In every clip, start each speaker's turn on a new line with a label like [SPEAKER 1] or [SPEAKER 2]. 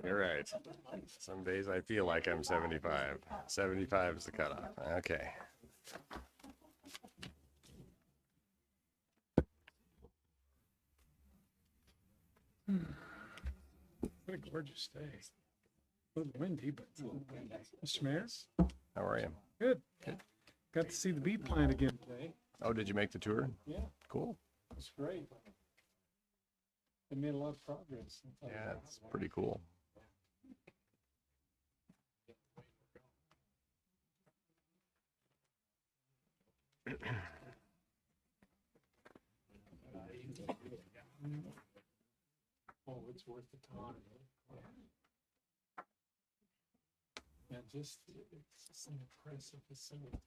[SPEAKER 1] You're right. Some days I feel like I'm 75. 75 is the cutoff. Okay.
[SPEAKER 2] What a gorgeous day. A little windy, but it's a little windy. Mr. Mayor?
[SPEAKER 1] How are you?
[SPEAKER 2] Good. Got to see the bee plant again today.
[SPEAKER 1] Oh, did you make the tour?
[SPEAKER 2] Yeah,
[SPEAKER 1] Cool.
[SPEAKER 2] it's great. They made a lot of progress.
[SPEAKER 1] Yeah, it's pretty cool.
[SPEAKER 2] Oh, it's worth the time. Yeah, it's an impressive facility.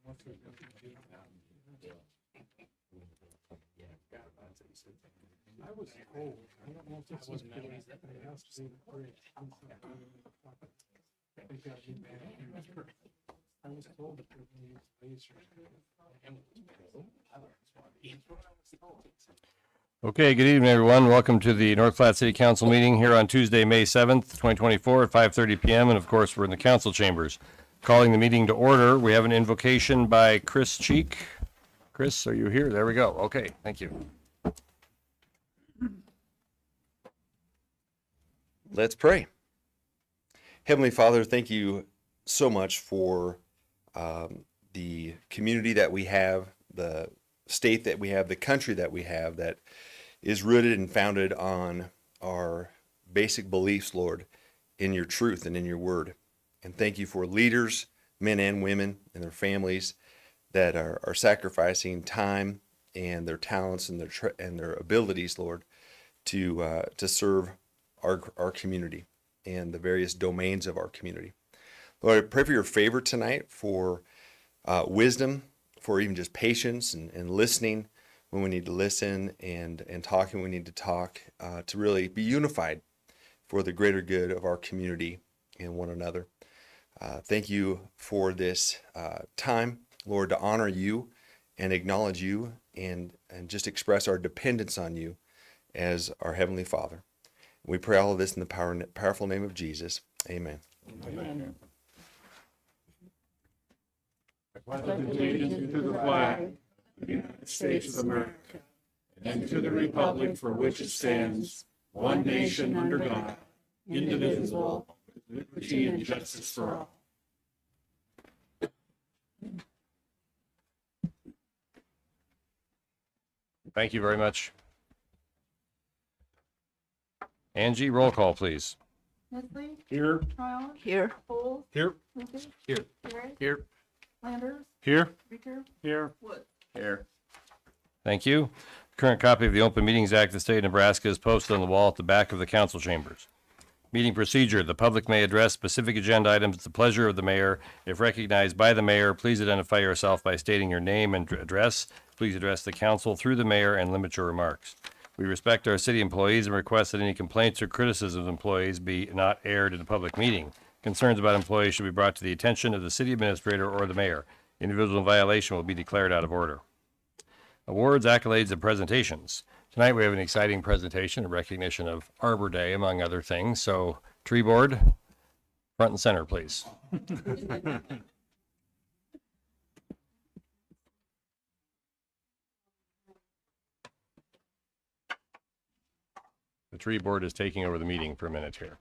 [SPEAKER 2] What they're going to do now. I was told, I don't know if this was it has to be the bridge. They got a new manager. I was told that they're going to use lasers.
[SPEAKER 1] Okay, good evening, everyone. Welcome to the North Platte City Council meeting here on Tuesday, May 7th, 2024 at 5:30 p.m. And of course, we're in the council chambers. Calling the meeting to order, we have an invocation by Chris Cheek. Chris, are you here? There we go. Okay, thank you.
[SPEAKER 3] Let's pray. Heavenly Father, thank you so much for the community that we have, the state that we have, the country that we have that is rooted and founded on our basic beliefs, Lord, in your truth and in your word. And thank you for leaders, men and women, and their families that are sacrificing time and their talents and their abilities, Lord, to serve our community and the various domains of our community. Lord, I pray for your favor tonight, for wisdom, for even just patience and listening when we need to listen and talking when we need to talk, to really be unified for the greater good of our community and one another. Thank you for this time, Lord, to honor you and acknowledge you and just express our dependence on you as our Heavenly Father. We pray all of this in the powerful name of Jesus. Amen.
[SPEAKER 2] Amen.
[SPEAKER 4] I pledge allegiance to the flag of the United States of America and to the republic for which it stands, one nation under God, indivisible, with liberty and justice for all.
[SPEAKER 1] Thank you very much. Angie, roll call, please.
[SPEAKER 5] Nestle,
[SPEAKER 2] Here.
[SPEAKER 5] Tryon,
[SPEAKER 4] Here.
[SPEAKER 5] Bowles,
[SPEAKER 2] Here.
[SPEAKER 5] Lucas,
[SPEAKER 2] Here.
[SPEAKER 5] Harris,
[SPEAKER 2] Here.
[SPEAKER 5] Landers,
[SPEAKER 2] Here.
[SPEAKER 5] Ricker,
[SPEAKER 2] Here.
[SPEAKER 5] Wood.
[SPEAKER 2] Here.
[SPEAKER 1] Thank you. Current copy of the Open Meetings Act of the State of Nebraska is posted on the wall at the back of the council chambers. Meeting procedure. The public may address specific agenda items at the pleasure of the mayor. If recognized by the mayor, please identify yourself by stating your name and address. Please address the council through the mayor and limit your remarks. We respect our city employees and request that any complaints or criticisms of employees be not aired in a public meeting. Concerns about employees should be brought to the attention of the city administrator or the mayor. Individual in violation will be declared out of order. Awards, accolades, and presentations. Tonight we have an exciting presentation in recognition of Arbor Day, among other things. So, tree board, front and center, please. The tree board is taking over the meeting for a minute here.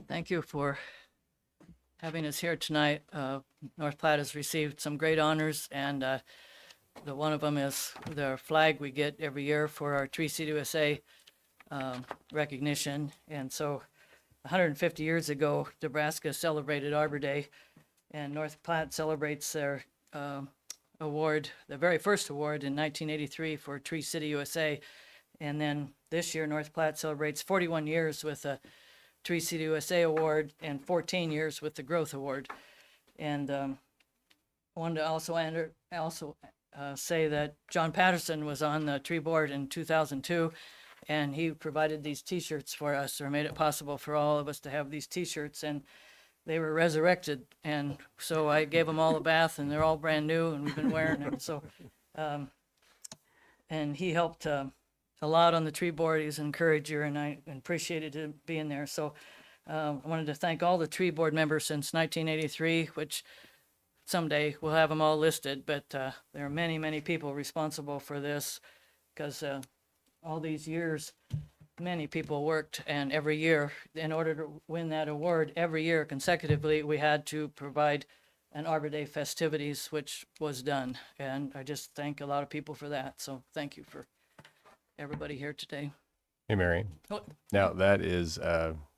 [SPEAKER 6] Thank you for having us here tonight. North Platte has received some great honors, and one of them is the flag we get every year for our Tree Seed USA recognition. And so 150 years ago, Nebraska celebrated Arbor Day, and North Platte celebrates their award, the very first award in 1983 for Tree City USA. And then this year, North Platte celebrates 41 years with a Tree City USA Award and 14 years with the Growth Award. And I wanted to also say that John Patterson was on the tree board in 2002, and he provided these T-shirts for us, or made it possible for all of us to have these T-shirts. And they were resurrected. And so I gave them all a bath, and they're all brand new, and we've been wearing them. So, and he helped a lot on the tree board. He's an encourager, and I appreciated him being there. So I wanted to thank all the tree board members since 1983, which someday we'll have them all listed, but there are many, many people responsible for this because all these years, many people worked, and every year, in order to win that award, every year consecutively, we had to provide an Arbor Day festivities, which was done. And I just thank a lot of people for that. So thank you for everybody here today.
[SPEAKER 1] Hey, Mary.
[SPEAKER 6] Oh,
[SPEAKER 1] Now that is,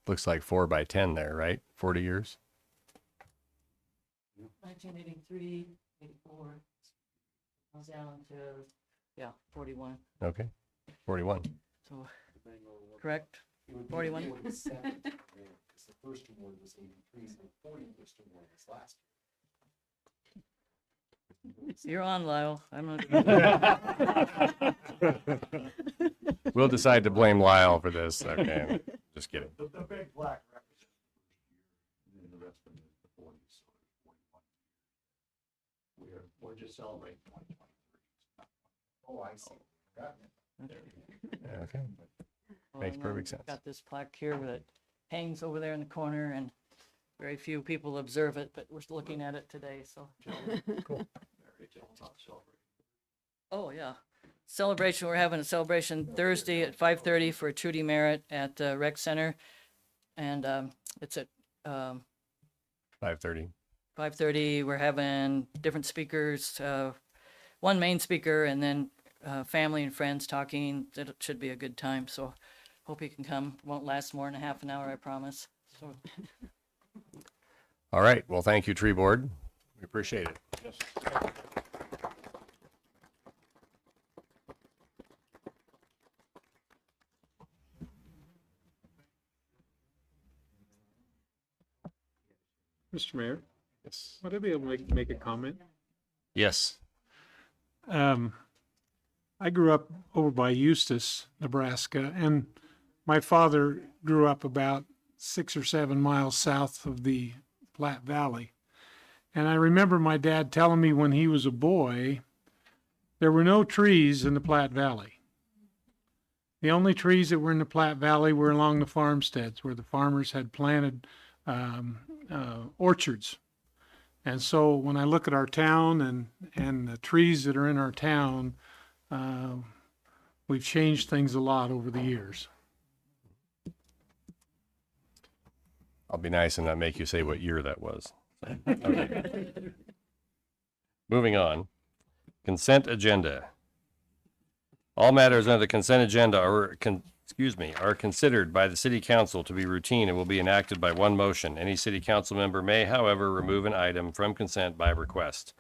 [SPEAKER 1] looks like 4 by 10 there, right? 40 years?
[SPEAKER 6] 1983, 84, I was down to, yeah, 41.
[SPEAKER 1] Okay. 41.
[SPEAKER 6] So, correct? 41?
[SPEAKER 4] Because the first award was 83, so the 41st award was last year.
[SPEAKER 6] You're on, Lyle. I'm not.
[SPEAKER 1] We'll decide to blame Lyle for this. Okay. Just kidding.
[SPEAKER 4] The big black represents the first year, and then the rest of it is the 40s, so there's 41. We're just celebrating 2023. Oh, I see. Got it.
[SPEAKER 1] Okay.
[SPEAKER 6] Well,
[SPEAKER 1] Makes
[SPEAKER 6] and
[SPEAKER 1] perfect
[SPEAKER 6] then
[SPEAKER 1] sense.
[SPEAKER 6] Got this plaque here that hangs over there in the corner, and very few people observe it, but we're looking at it today, so. Oh, yeah. Celebration, we're having a celebration Thursday at 5:30 for Trudy Merritt at the Rec Center. And it's at
[SPEAKER 1] 5:30.
[SPEAKER 6] 5:30. We're having different speakers, one main speaker, and then family and friends talking. It should be a good time, so hope you can come. Won't last more than a half an hour, I promise. So,
[SPEAKER 1] All right. Well, thank you, Tree Board. We appreciate it.
[SPEAKER 2] Mr. Mayor,
[SPEAKER 1] Yes.
[SPEAKER 2] would I be able to make a comment?
[SPEAKER 1] Yes.
[SPEAKER 2] I grew up over by Eustis, Nebraska, and my father grew up about 6 or 7 miles south of the Platte Valley. And I remember my dad telling me when he was a boy, there were no trees in the Platte Valley. The only trees that were in the Platte Valley were along the farmsteads where the farmers had planted orchards. And so when I look at our town and the trees that are in our town, we've changed things a lot over the years.
[SPEAKER 1] I'll be nice and not make you say what year that was. Okay. Moving on. Consent agenda. All matters under the consent agenda are considered by the city council to be routine and will be enacted by one motion. Any city council member may, however, remove an item from consent by request.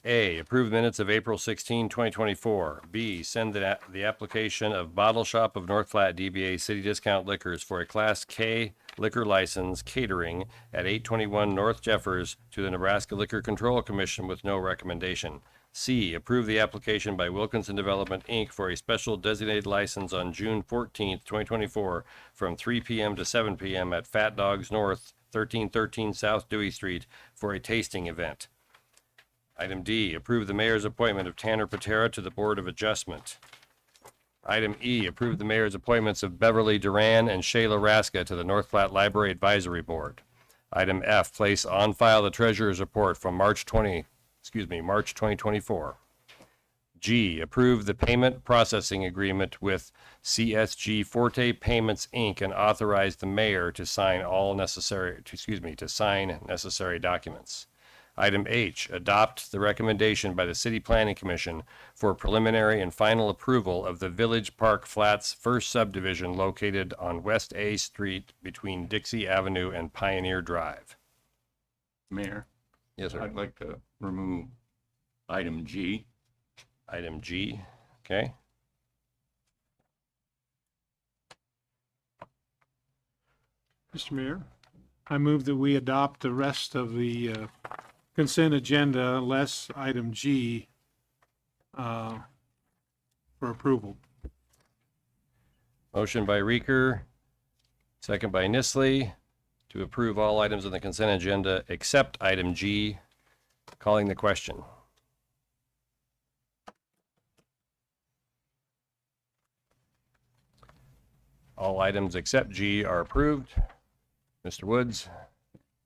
[SPEAKER 1] A, approve minutes of April 16, 2024. B, send the application of Bottle Shop of North Platte DBA City Discount Liquors for a Class K liquor license catering at 821 North Jeffers to the Nebraska Liquor Control Commission with no recommendation. C, approve the application by Wilkinson Development, Inc. for a special designated license on June 14th, 2024 from 3 p.m. to 7 p.m. at Fat Dogs North, 1313 South Dewey Street for a tasting event. Item D, approve the mayor's appointment of Tanner Patera to the Board of Adjustment. Item E, approve the mayor's appointments of Beverly Duran and Shayla Raska to the North Platte Library Advisory Board. Item F, place on file the treasurer's report from March 2024. G, approve the payment processing agreement with CSG Forte Payments, Inc. and authorize the mayor to sign necessary documents. Item H, adopt the recommendation by the City Planning Commission for preliminary and final approval of the Village Park Flats first subdivision located on West A Street between Dixie Avenue and Pioneer Drive.
[SPEAKER 5] Mayor,
[SPEAKER 1] Yes, sir.
[SPEAKER 5] I'd like to remove item G.
[SPEAKER 1] Item G, okay.
[SPEAKER 2] Mr. Mayor, I move that we adopt the rest of the consent agenda, less item G, for approval.
[SPEAKER 1] Motion by Reeker, second by Nisley, to approve all items on the consent agenda except item G. Calling the question. All items except G are approved. Mr. Woods?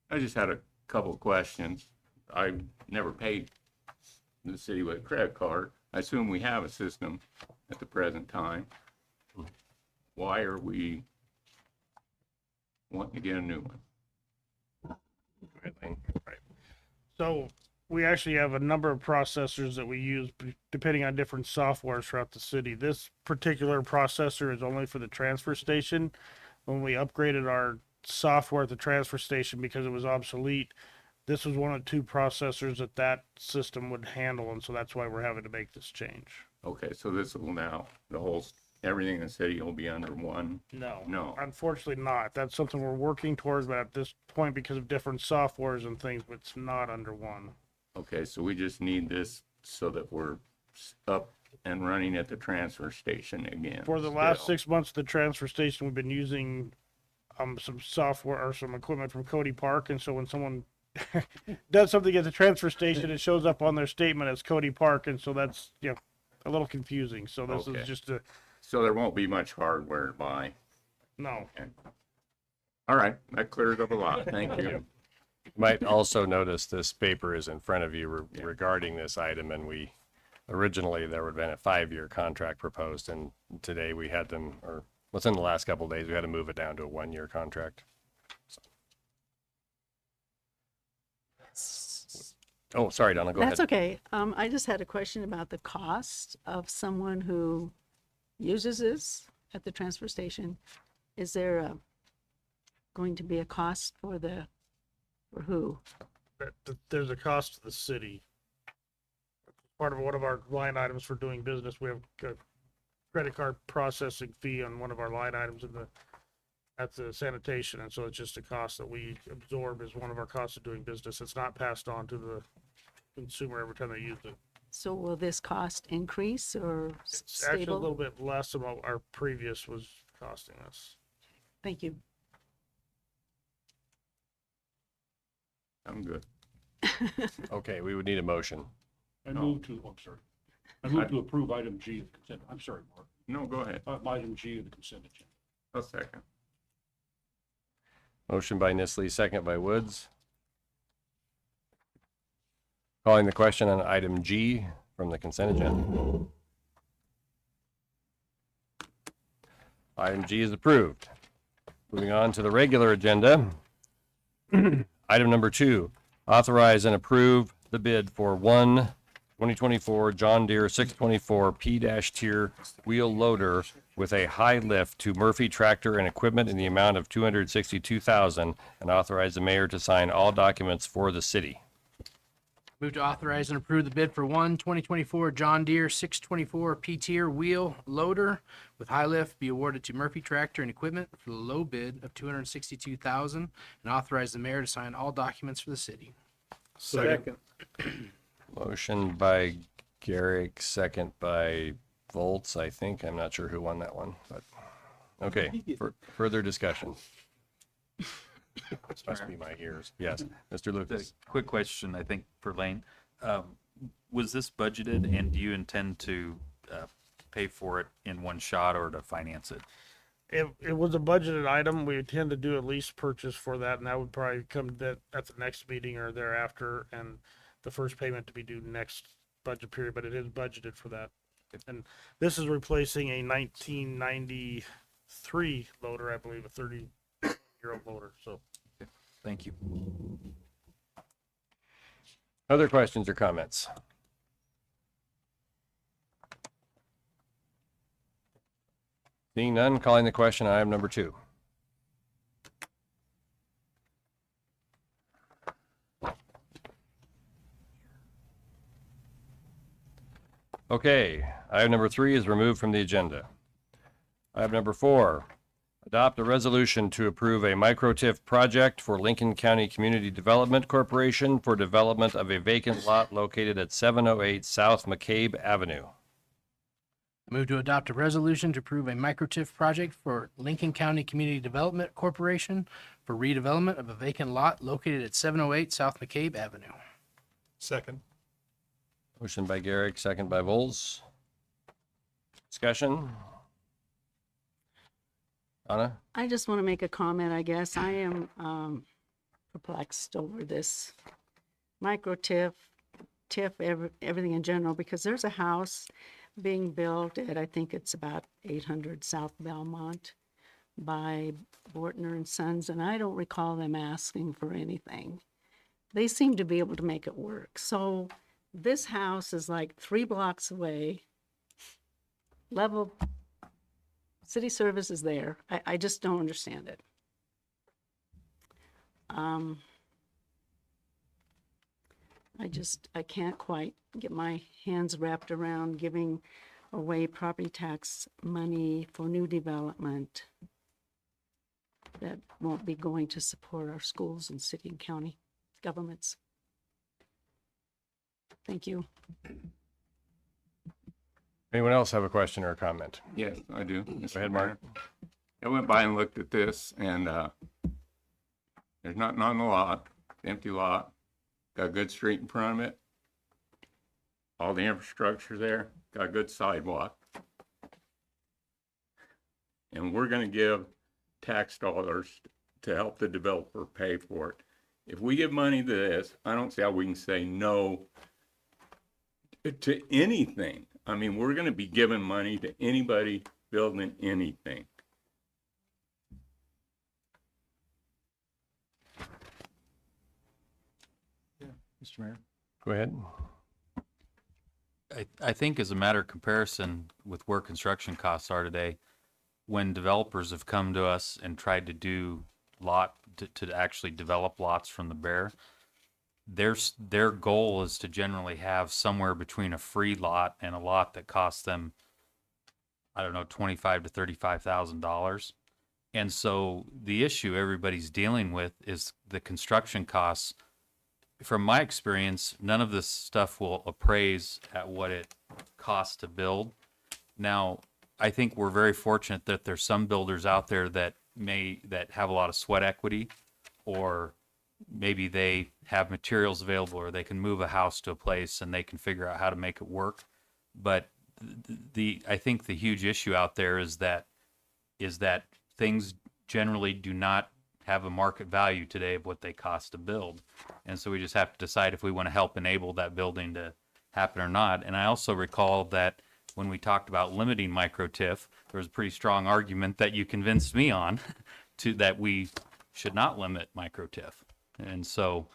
[SPEAKER 5] I just had a couple of questions. I never paid the city with a credit card. I assume we have a system at the present time. Why are we wanting to get a new one?
[SPEAKER 7] So we actually have a number of processors that we use depending on different softwares throughout the city. This particular processor is only for the transfer station. When we upgraded our software at the transfer station because it was obsolete, this was one of the two processors that system would handle, and so that's why we're having to make this change.
[SPEAKER 5] Okay, so this will now, everything in the city will be under one. No.
[SPEAKER 7] Unfortunately not. That's something we're working towards, but at this point, because of different softwares and things, it's not under one.
[SPEAKER 5] Okay, so we just need this so that we're up and running at the transfer station again.
[SPEAKER 7] For the last
[SPEAKER 5] still.
[SPEAKER 7] 6 months at the transfer station, we've been using some software or some equipment from Cody Park, and so when someone does something at the transfer station, it shows up on their statement as Cody Park, and so that's a little confusing. So this
[SPEAKER 5] Okay.
[SPEAKER 7] is just
[SPEAKER 5] So there won't be much hardware to buy.
[SPEAKER 7] no.
[SPEAKER 5] All right, that clears up a lot. Thank you.
[SPEAKER 1] You might also notice this paper is in front of you regarding this item, and we originally there would have been a 5-year contract proposed, and today we had them, or within the last couple of days, we had to move it down to a 1-year contract. Oh, sorry, Donna, go ahead.
[SPEAKER 8] That's okay. I just had a question about the cost of someone who uses this at the transfer station. Is there going to be a cost for who?
[SPEAKER 7] There's a cost to the city. Part of one of our line items for doing business, we have a credit card processing fee on one of our line items at the sanitation, and so it's just a cost that we absorb as one of our costs of doing business. It's not passed on to the consumer every time they use it.
[SPEAKER 8] So will this cost increase or
[SPEAKER 7] It's actually a
[SPEAKER 8] stable?
[SPEAKER 7] little bit less than what our previous was costing us.
[SPEAKER 8] Thank you.
[SPEAKER 5] I'm good.
[SPEAKER 1] Okay, we would need a motion.
[SPEAKER 4] I move to, I'm sorry. I move to approve item G of the consent. I'm sorry, Mark.
[SPEAKER 5] No, go ahead.
[SPEAKER 4] Item G of the consent agenda.
[SPEAKER 5] A second.
[SPEAKER 1] Motion by Nisley, second by Woods. Calling the question on item G from the consent agenda. Item G is approved. Moving on to the regular agenda. Item number 2, authorize and approve the bid for 2024 John Deere 624 P-tier wheel loader with a high lift to Murphy Tractor and Equipment in the amount of $262,000 and authorize the mayor to sign all documents for the city.
[SPEAKER 9] Move to authorize and approve the bid for 2024 John Deere 624 P-tier wheel loader with high lift be awarded to Murphy Tractor and Equipment for the low bid of $262,000 and authorize the mayor to sign all documents for the city.
[SPEAKER 7] Second.
[SPEAKER 1] Motion by Garrick, second by Volts, I think. I'm not sure who won that one, but okay. Further discussion. Must be my ears. Yes, Mr. Lucas.
[SPEAKER 10] Quick question, I think, for Lane. Was this budgeted, and do you intend to pay for it in one shot or to finance it?
[SPEAKER 7] It was a budgeted item. We intend to do a lease purchase for that, and that would probably come at the next meeting or thereafter, and the first payment to be due next budget period, but it is budgeted for that. And this is replacing a 1993 loader, I believe, a 30-year-old loader, so.
[SPEAKER 10] Thank you.
[SPEAKER 1] Other questions or comments? Seeing none, calling the question on item number 2. Okay, item number 3 is removed from the agenda. Item number 4, adopt a resolution to approve a micro-TIF project for Lincoln County Community Development Corporation for development of a vacant lot located at 708 South McCabe Avenue.
[SPEAKER 9] Move to adopt a resolution to approve a microTIF project for Lincoln County Community Development Corporation for for redevelopment of a vacant lot located at 708 South McCabe Avenue.
[SPEAKER 4] Second.
[SPEAKER 1] Motion by Garrick, second by Vols. Discussion? Anna?
[SPEAKER 8] I just want to make a comment, I guess. I am perplexed over this micro TIF, everything in general, because there's a house being built at, I think it's about 800 South Belmont by Bortner and Sons, and I don't recall them asking for anything. They seem to be able to make it work. So this house is like 3 blocks away. Level, city service is there. I just don't understand it. I can't quite get my hands wrapped around giving away property tax money for new development that won't be going to support our schools and city and county governments. Thank you.
[SPEAKER 1] Anyone else have a question or a comment?
[SPEAKER 5] Yes, I do.
[SPEAKER 1] Go ahead, Mark.
[SPEAKER 5] I went by and looked at this, and there's nothing on the lot, empty lot. Got a good street in front of it. All the infrastructure there, got a good sidewalk. And we're gonna give tax dollars to help the developer pay for it. If we give money to this, I don't see how we can say no to anything. I mean, we're gonna be giving money to anybody building anything.
[SPEAKER 10] Mr. Mayor?
[SPEAKER 1] Go ahead.
[SPEAKER 10] I think as a matter of comparison with where construction costs are today, when developers have come to us and tried to do to actually develop lots from the bare, their goal is to generally have somewhere between a free lot and a lot that costs them, I don't know, $25,000 to $35,000. And so the issue everybody's dealing with is the construction costs. From my experience, none of this stuff will appraise at what it costs to build. Now, I think we're very fortunate that there's some builders out there that have a lot of sweat equity, or maybe they have materials available, or they can move a house to a place and they can figure out how to make it work. But I think the huge issue out there is that things generally do not have a market value today of what they cost to build. And so we just have to decide if we want to help enable that building to happen or not. And I also recall that when we talked about limiting micro TIF, there was a pretty strong argument that you convinced me on that we should not limit micro TIF. And so,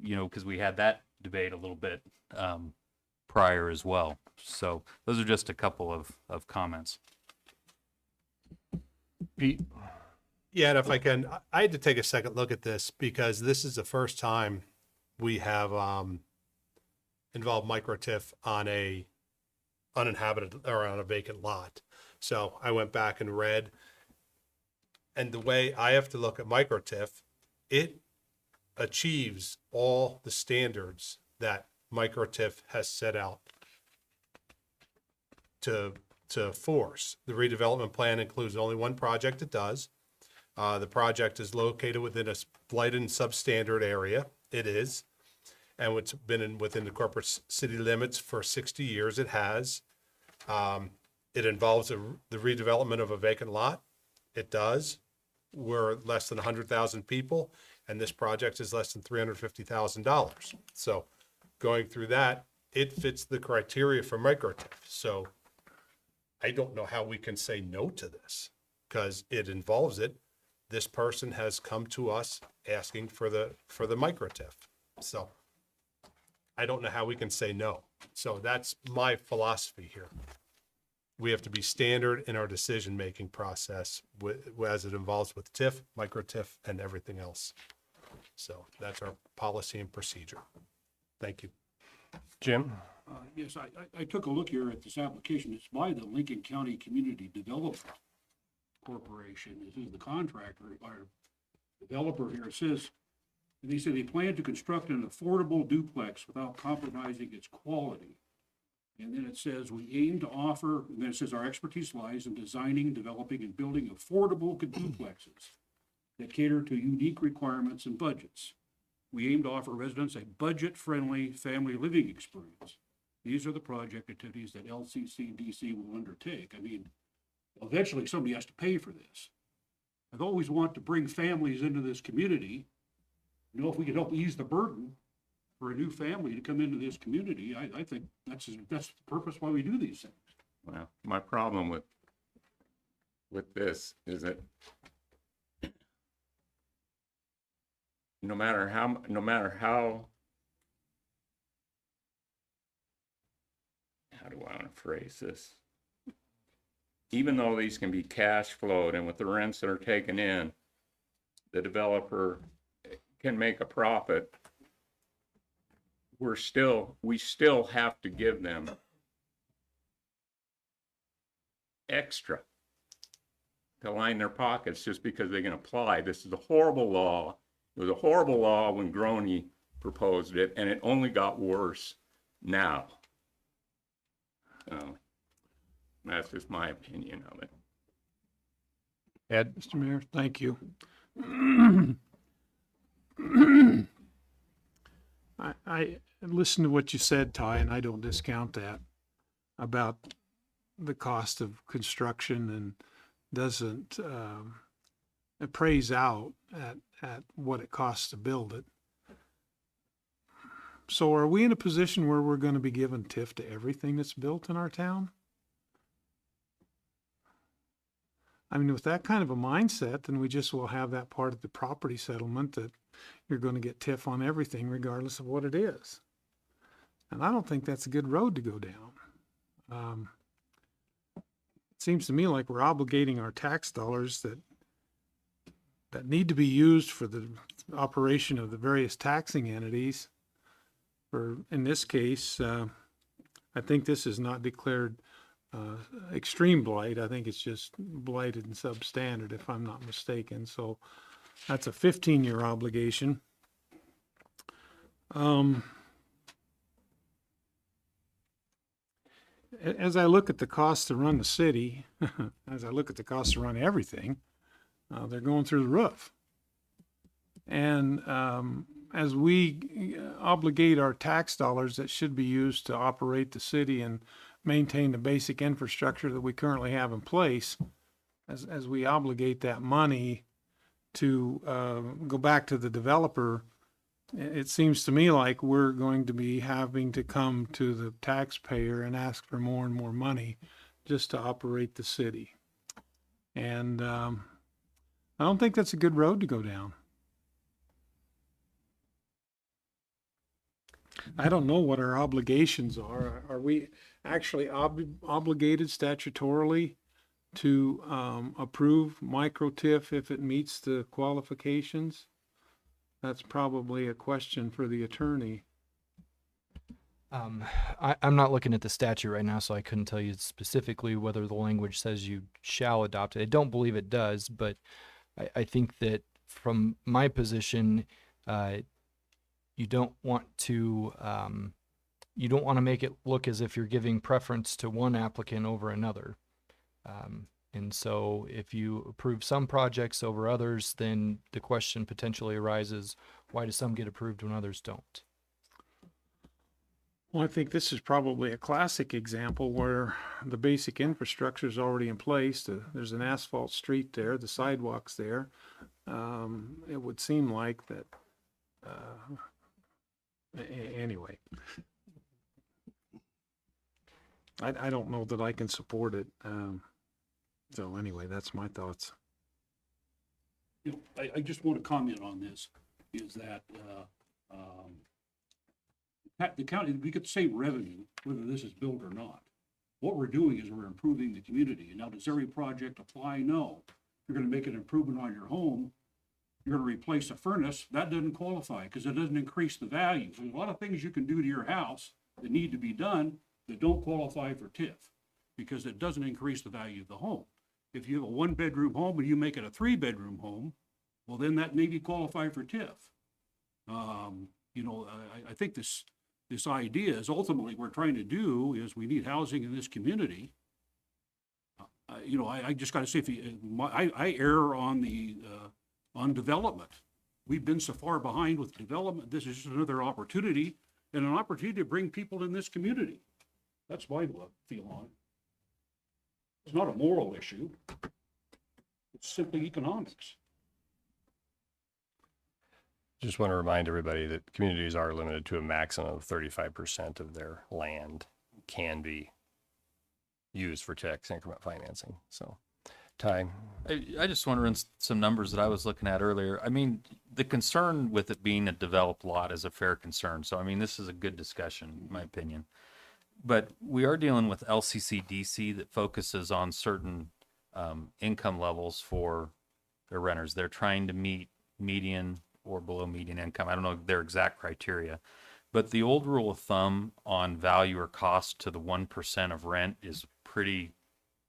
[SPEAKER 10] because we had that debate a little bit prior as well. So those are just a couple of comments.
[SPEAKER 1] Pete?
[SPEAKER 4] Yeah, and if I can, I had to take a second look at this because this is the first time we have involved micro TIF on a uninhabited or on a vacant lot. So I went back and read, and the way I have to look at micro TIF, it achieves all the standards that micro TIF has set out to force. The redevelopment plan includes only one project it does. The project is located within a blighted and substandard area. It is. And it's been within the corporate city limits for 60 years. It has. It involves the redevelopment of a vacant lot. It does. We're less than 100,000 people, and this project is less than $350,000. So going through that, it fits the criteria for micro TIF. So I don't know how we can say no to this because it involves it. This person has come to us asking for the micro TIF. So I don't know how we can say no. So that's my philosophy here. We have to be standard in our decision-making process as it involves with TIF, micro TIF, and everything else. So that's our policy and procedure. Thank you.
[SPEAKER 1] Jim?
[SPEAKER 11] Yes, I took a look here at this application. It's by the Lincoln County Community Development Corporation. This is the contractor, our developer here. It says, they say they plan to construct an affordable duplex without compromising its quality. And then it says, we aim to offer, and then it says, our expertise lies in designing, developing, and building affordable duplexes that cater to unique requirements and budgets. We aim to offer residents a budget-friendly family living experience. These are the project activities that LCCDC will undertake. I mean, eventually somebody has to pay for this. I've always wanted to bring families into this community. You know, if we could help ease the burden for a new family to come into this community, I think that's the purpose why we do these things.
[SPEAKER 5] Well, my problem with this is that no matter how do I want to phrase this? Even though these can be cash flowed and with the rents that are taken in, the developer can make a profit, we still have to give them extra to line their pockets just because they can apply. This is a horrible law. It was a horrible law when Groney proposed it, and it only got worse now. So that's just my opinion of it.
[SPEAKER 1] Ed?
[SPEAKER 2] Mr. Mayor, thank you. I listened to what you said, Ty, and I don't discount that about the cost of construction and doesn't appraise out at what it costs to build it. So are we in a position where we're going to be giving TIF to everything that's built in our town? I mean, with that kind of a mindset, then we just will have that part of the property settlement that you're going to get TIF on everything regardless of what it is. And I don't think that's a good road to go down. It seems to me like we're obligating our tax dollars that need to be used for the operation of the various taxing entities. For, in this case, I think this is not declared extreme blight. I think it's just blighted and substandard, if I'm not mistaken. So that's a 15-year obligation. As I look at the cost to run the city, as I look at the cost to run everything, they're going through the roof. And as we obligate our tax dollars that should be used to operate the city and maintain the basic infrastructure that we currently have in place, as we obligate that money to go back to the developer, it seems to me like we're going to be having to come to the taxpayer and ask for more and more money just to operate the city. And I don't think that's a good road to go down. I don't know what our obligations are. Are we actually obligated statutorily to approve micro TIF if it meets the qualifications? That's probably a question for the attorney.
[SPEAKER 12] I'm not looking at the statute right now, so I couldn't tell you specifically whether the language says you shall adopt it. I don't believe it does, but I think that from my position, you don't want to make it look as if you're giving preference to one applicant over another. And so if you approve some projects over others, then the question potentially arises, why do some get approved when others don't?
[SPEAKER 2] Well, I think this is probably a classic example where the basic infrastructure is already in place. There's an asphalt street there, the sidewalk's there. It would seem like that, anyway. I don't know that I can support it. So anyway, that's my thoughts.
[SPEAKER 11] You know, I just want to comment on this, is that the county, we could say revenue, whether this is built or not. What we're doing is we're improving the community. And now, does every project apply? No. If you're going to make an improvement on your home, you're going to replace a furnace, that doesn't qualify because it doesn't increase the value. So there's a lot of things you can do to your house that need to be done that don't qualify for TIF because it doesn't increase the value of the home. If you have a 1-bedroom home and you make it a 3-bedroom home, well, then that maybe qualify for TIF. You know, I think this idea is ultimately what we're trying to do is we need housing in this community. You know, I just got to say, I err on the on development. We've been so far behind with development. This is just another opportunity and an opportunity to bring people in this community. That's my feel on it. It's not a moral issue. It's simply economics.
[SPEAKER 1] Just want to remind everybody that communities are limited to a maximum of 35% of their land can be used for tax increment financing. So, Ty,
[SPEAKER 10] I just want to run some numbers that I was looking at earlier. I mean, the concern with it being a developed lot is a fair concern. So, I mean, this is a good discussion, in my opinion. But we are dealing with LCCDC that focuses on certain income levels for their renters. They're trying to meet median or below median income. I don't know their exact criteria. But the old rule of thumb on value or cost to the 1% of rent is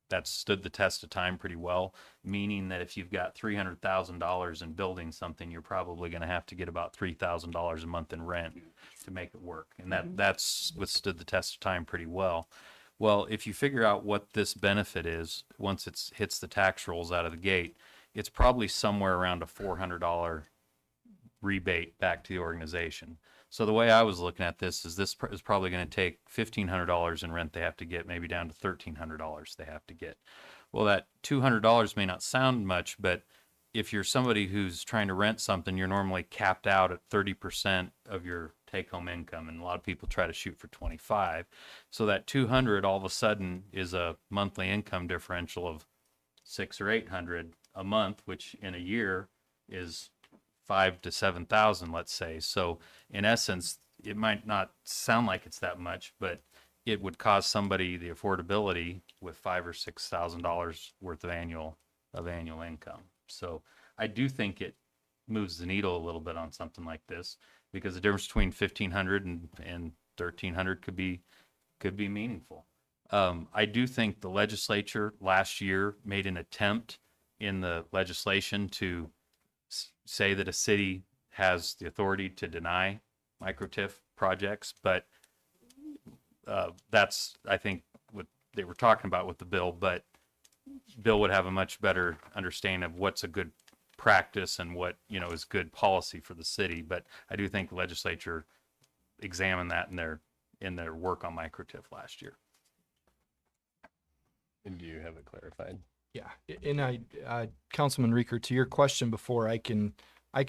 [SPEAKER 10] that's stood the test of time pretty well, meaning that if you've got $300,000 in building something, you're probably going to have to get about $3,000 a month in rent to make it work. And that's withstood the test of time pretty well. Well, if you figure out what this benefit is, once it hits the tax rolls out of the gate, it's probably somewhere around a $400 rebate back to the organization. So the way I was looking at this is probably going to take $1,500 in rent they have to get, maybe down to $1,300 they have to get. Well, that $200 may not sound much, but if you're somebody who's trying to rent something, you're normally capped out at 30% of your take-home income, and a lot of people try to shoot for 25. So that 200 all of a sudden is a monthly income differential of $600 or $800 a month, which in a year is 5,000 to 7,000, let's say. So in essence, it might not sound like it's that much, but it would cause somebody the affordability with $5,000 or $6,000 worth of annual income. So I do think it moves the needle a little bit on something like this, because the difference between 1,500 and 1,300 could be meaningful. I do think the legislature last year made an attempt in the legislation to say that a city has the authority to deny micro-TIF projects, but that's, I think, what they were talking about with the bill, but Bill would have a much better understanding of what's a good practice and what, is good policy for the city. But I do think the legislature examined that in their work on micro-TIF last year.
[SPEAKER 1] and do you have it clarified?
[SPEAKER 12] Yeah, and Councilman Reeker, to your question before, I can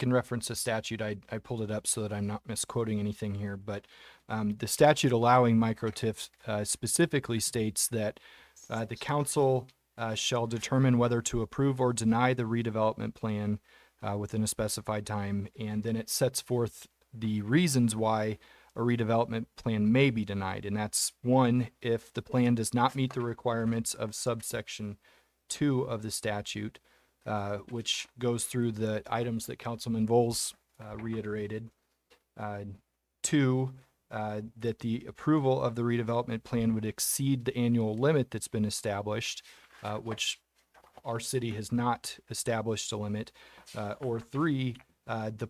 [SPEAKER 12] reference a statute. I pulled it up so that I'm not misquoting anything here, but the statute allowing micro-TIFs specifically states that the council shall determine whether to approve or deny the redevelopment plan within a specified time, and then it sets forth the reasons why a redevelopment plan may be denied, and that's one, if the plan does not meet the requirements of subsection 2 of the statute, which goes through the items that Councilman Voles reiterated. 2, that the approval of the redevelopment plan would exceed the annual limit that's been established, which our city has not established a limit. Or 3, the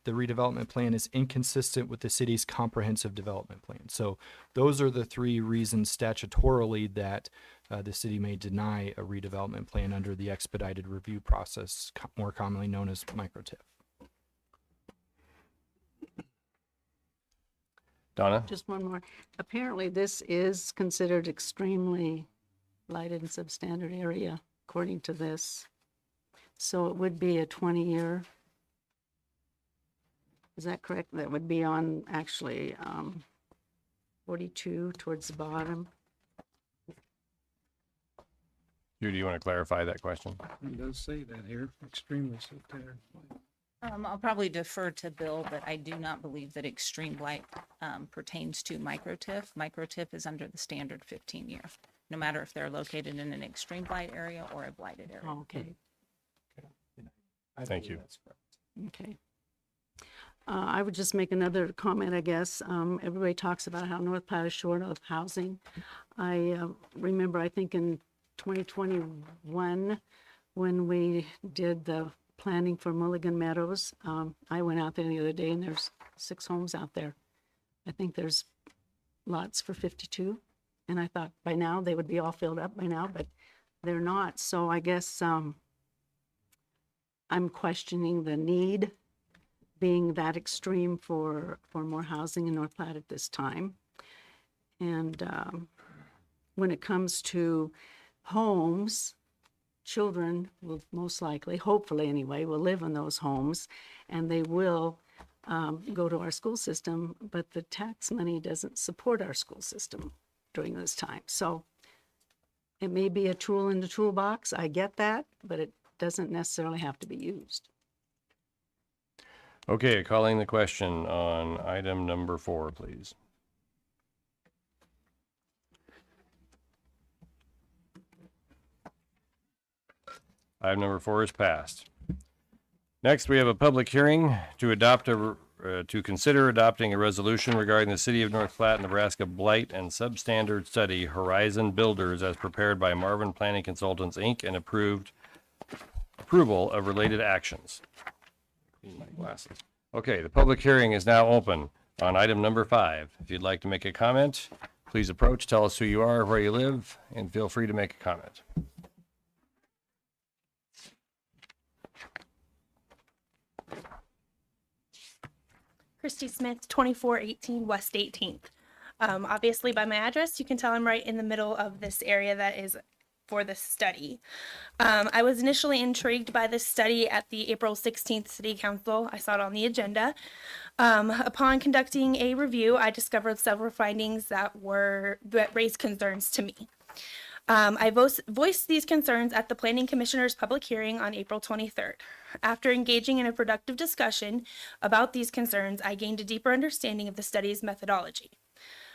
[SPEAKER 12] redevelopment plan is inconsistent with the city's comprehensive development plan. So those are the 3 reasons statutorily that the city may deny a redevelopment plan under the expedited review process, more commonly known as micro-TIF.
[SPEAKER 1] Donna?
[SPEAKER 8] Just one more. Apparently, this is considered extremely lighted and substandard area, according to this. So it would be a 20-year. Is that correct? That would be on actually 42 towards the bottom.
[SPEAKER 1] Do you want to clarify that question?
[SPEAKER 2] It does say that here, extremely substandard.
[SPEAKER 13] I'll probably defer to Bill, but I do not believe that extreme blight pertains to micro-TIF. Micro-TIF is under the standard 15-year, no matter if they're located in an extreme blight area or a blighted area.
[SPEAKER 8] Okay,
[SPEAKER 1] Thank you.
[SPEAKER 8] okay. I would just make another comment, I guess. Everybody talks about how North Platte is short of housing. I remember, I think in 2021, when we did the planning for Mulligan Meadows, I went out there the other day and there's 6 homes out there. I think there's lots for 52. And I thought by now they would be all filled up by now, but they're not. So I guess I'm questioning the need being that extreme for more housing in North Platte at this time. And when it comes to homes, children will most likely, hopefully anyway, will live in those homes, and they will go to our school system, but the tax money doesn't support our school system during this time. So it may be a tool in the toolbox, I get that, but it doesn't necessarily have to be used.
[SPEAKER 1] Okay, calling the question on item number 4, please. Item number 4 is passed. Next, we have a public hearing to to consider adopting a resolution regarding the City of North Platte, Nebraska Blight and Substandard Study Horizon Builders as prepared by Marvin Planning Consultants, Inc. and approval of related actions. Clean my glasses. Okay, the public hearing is now open on item number 5. If you'd like to make a comment, please approach, tell us who you are, where you live, and feel free to make a comment.
[SPEAKER 14] Christy Smith, 2418 West 18th. Obviously, by my address, you can tell I'm right in the middle of this area that is for this study. I was initially intrigued by this study at the April 16th City Council. I saw it on the agenda. Upon conducting a review, I discovered several findings that raised concerns to me. I voiced these concerns at the Planning Commissioner's public hearing on April 23rd. After engaging in a productive discussion about these concerns, I gained a deeper understanding of the study's methodology.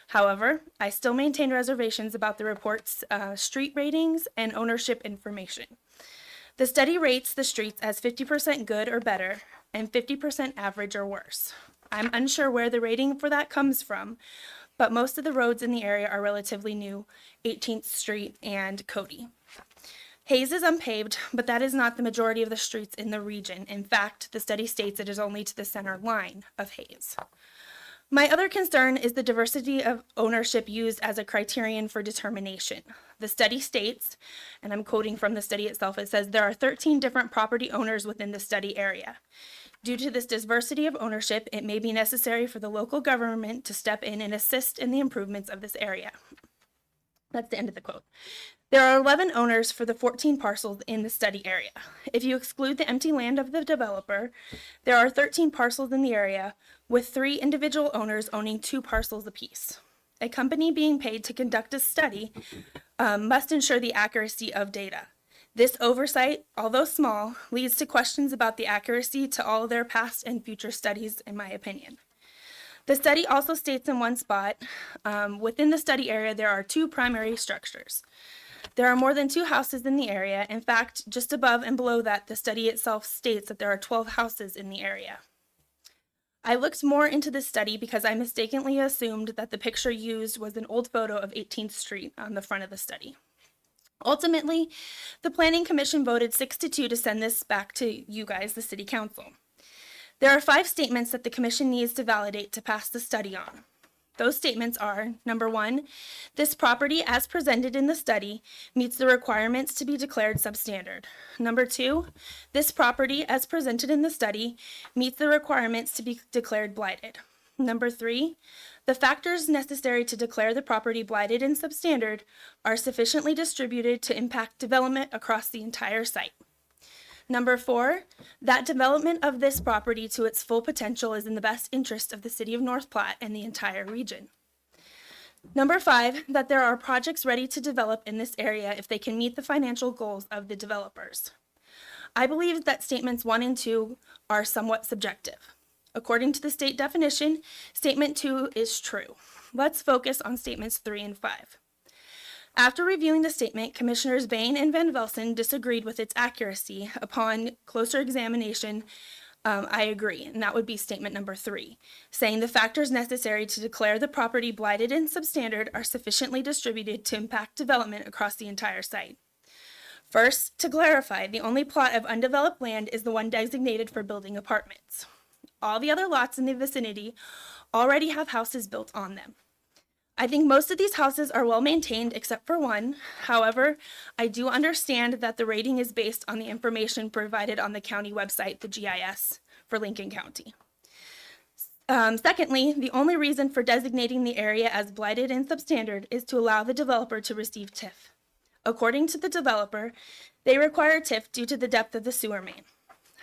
[SPEAKER 14] However, I still maintain reservations about the report's street ratings and ownership information. The study rates the streets as 50% good or better and 50% average or worse. I'm unsure where the rating for that comes from, but most of the roads in the area are relatively new, 18th Street and Cody. Hayes is unpaved, but that is not the majority of the streets in the region. In fact, the study states it is only to the center line of Hayes. My other concern is the diversity of ownership used as a criterion for determination. The study states, and I'm quoting from the study itself, it says there are 13 different property owners within the study area. Due to this diversity of ownership, it may be necessary for the local government to step in and assist in the improvements of this area. That's the end of the quote. There are 11 owners for the 14 parcels in the study area. If you exclude the empty land of the developer, there are 13 parcels in the area, with 3 individual owners owning 2 parcels apiece. A company being paid to conduct a study must ensure the accuracy of data. This oversight, although small, leads to questions about the accuracy to all their past and future studies, in my opinion. The study also states in one spot, within the study area, there are 2 primary structures. There are more than 2 houses in the area. In fact, just above and below that, the study itself states that there are 12 houses in the area. I looked more into this study because I mistakenly assumed that the picture used was an old photo of 18th Street on the front of the study. Ultimately, the Planning Commission voted 6-2 to send this back to you guys, the City Council. There are 5 statements that the Commission needs to validate to pass the study on. Those statements are, number 1, this property as presented in the study meets the requirements to be declared substandard. Number 2, this property as presented in the study meets the requirements to be declared blighted. Number 3, the factors necessary to declare the property blighted and substandard are sufficiently distributed to impact development across the entire site. Number 4, that development of this property to its full potential is in the best interest of the City of North Platte and the entire region. Number 5, that there are projects ready to develop in this area if they can meet the financial goals of the developers. I believe that statements 1 and 2 are somewhat subjective. According to the state definition, statement 2 is true. Let's focus on statements 3 and 5. After reviewing the statement, Commissioners Bain and Van Velsen disagreed with its accuracy. Upon closer examination, I agree, and that would be statement number 3, saying the factors necessary to declare the property blighted and substandard are sufficiently distributed to impact development across the entire site. First, to clarify, the only plot of undeveloped land is the one designated for building apartments. All the other lots in the vicinity already have houses built on them. I think most of these houses are well maintained except for one. However, I do understand that the rating is based on the information provided on the county website, the GIS for Lincoln County. Secondly, the only reason for designating the area as blighted and substandard is to allow the developer to receive TIF. According to the developer, they require TIF due to the depth of the sewer main.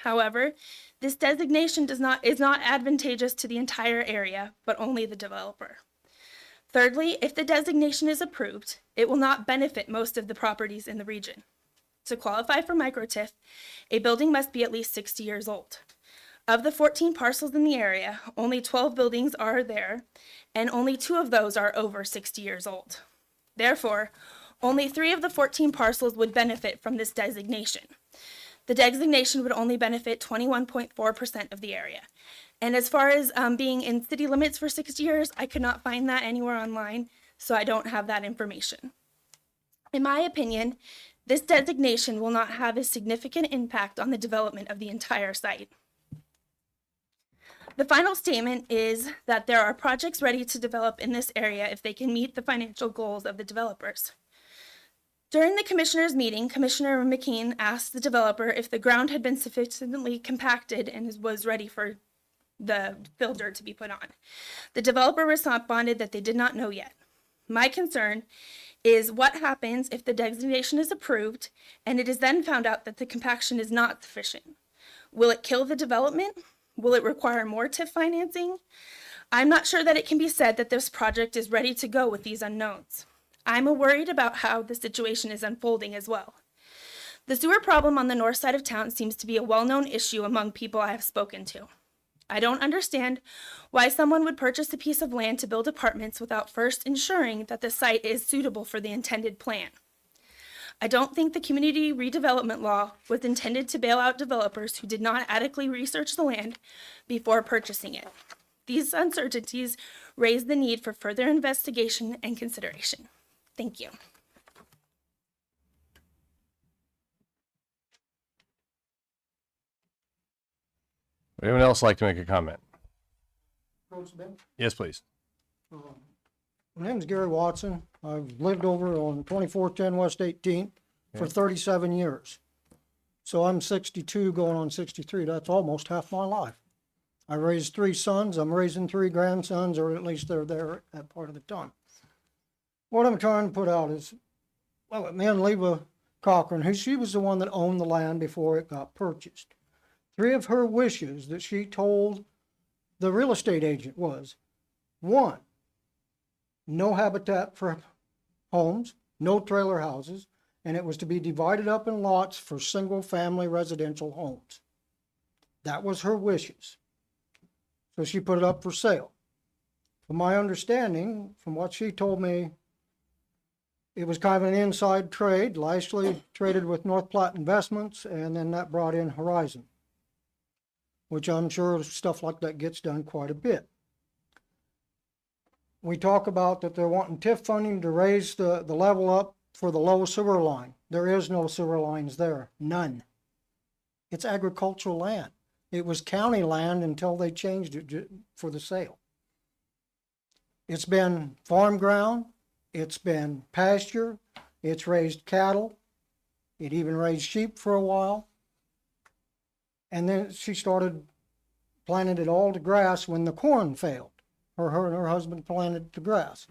[SPEAKER 14] However, this designation is not advantageous to the entire area, but only the developer. Thirdly, if the designation is approved, it will not benefit most of the properties in the region. To qualify for micro-TIF, a building must be at least 60 years old. Of the 14 parcels in the area, only 12 buildings are there, and only 2 of those are over 60 years old. Therefore, only 3 of the 14 parcels would benefit from this designation. The designation would only benefit 21.4% of the area. And as far as being in city limits for 60 years, I could not find that anywhere online, so I don't have that information. In my opinion, this designation will not have a significant impact on the development of the entire site. The final statement is that there are projects ready to develop in this area if they can meet the financial goals of the developers. During the commissioners' meeting, Commissioner McKean asked the developer if the ground had been sufficiently compacted and was ready for the filter to be put on. The developer responded that they did not know yet. My concern is what happens if the designation is approved and it is then found out that the compaction is not sufficient. Will it kill the development? Will it require more TIF financing? I'm not sure that it can be said that this project is ready to go with these unknowns. I'm worried about how the situation is unfolding as well. The sewer problem on the north side of town seems to be a well-known issue among people I have spoken to. I don't understand why someone would purchase a piece of land to build apartments without first ensuring that the site is suitable for the intended plan. I don't think the community redevelopment law was intended to bail out developers who did not adequately research the land before purchasing it. These uncertainties raise the need for further investigation and consideration. Thank you.
[SPEAKER 1] Would anyone else like to make a comment?
[SPEAKER 15] President,
[SPEAKER 1] Yes, please.
[SPEAKER 15] my name's Gary Watson. I've lived over on 2410 West 18th for 37 years. So I'm 62 going on 63. That's almost half my life. I raised 3 sons. I'm raising 3 grandsons, or at least they're there at part of the time. What I'm trying to put out is, well, me and Leva Cochran, she was the one that owned the land before it got purchased. 3 of her wishes that she told the real estate agent was, 1, no habitat for homes, no trailer houses, and it was to be divided up in lots for single-family residential homes. That was her wishes. So she put it up for sale. From my understanding, from what she told me, it was kind of an inside trade. Lashley traded with North Platte Investments, and then that brought in Horizon, which I'm sure stuff like that gets done quite a bit. We talk about that they're wanting TIF funding to raise the level up for the low sewer line. There is no sewer lines there, none. It's agricultural land. It was county land until they changed it for the sale. It's been farm ground, it's been pasture, it's raised cattle, it even raised sheep for a while. And then she started planting it all to grass when the corn failed. Her and her husband planted to grass.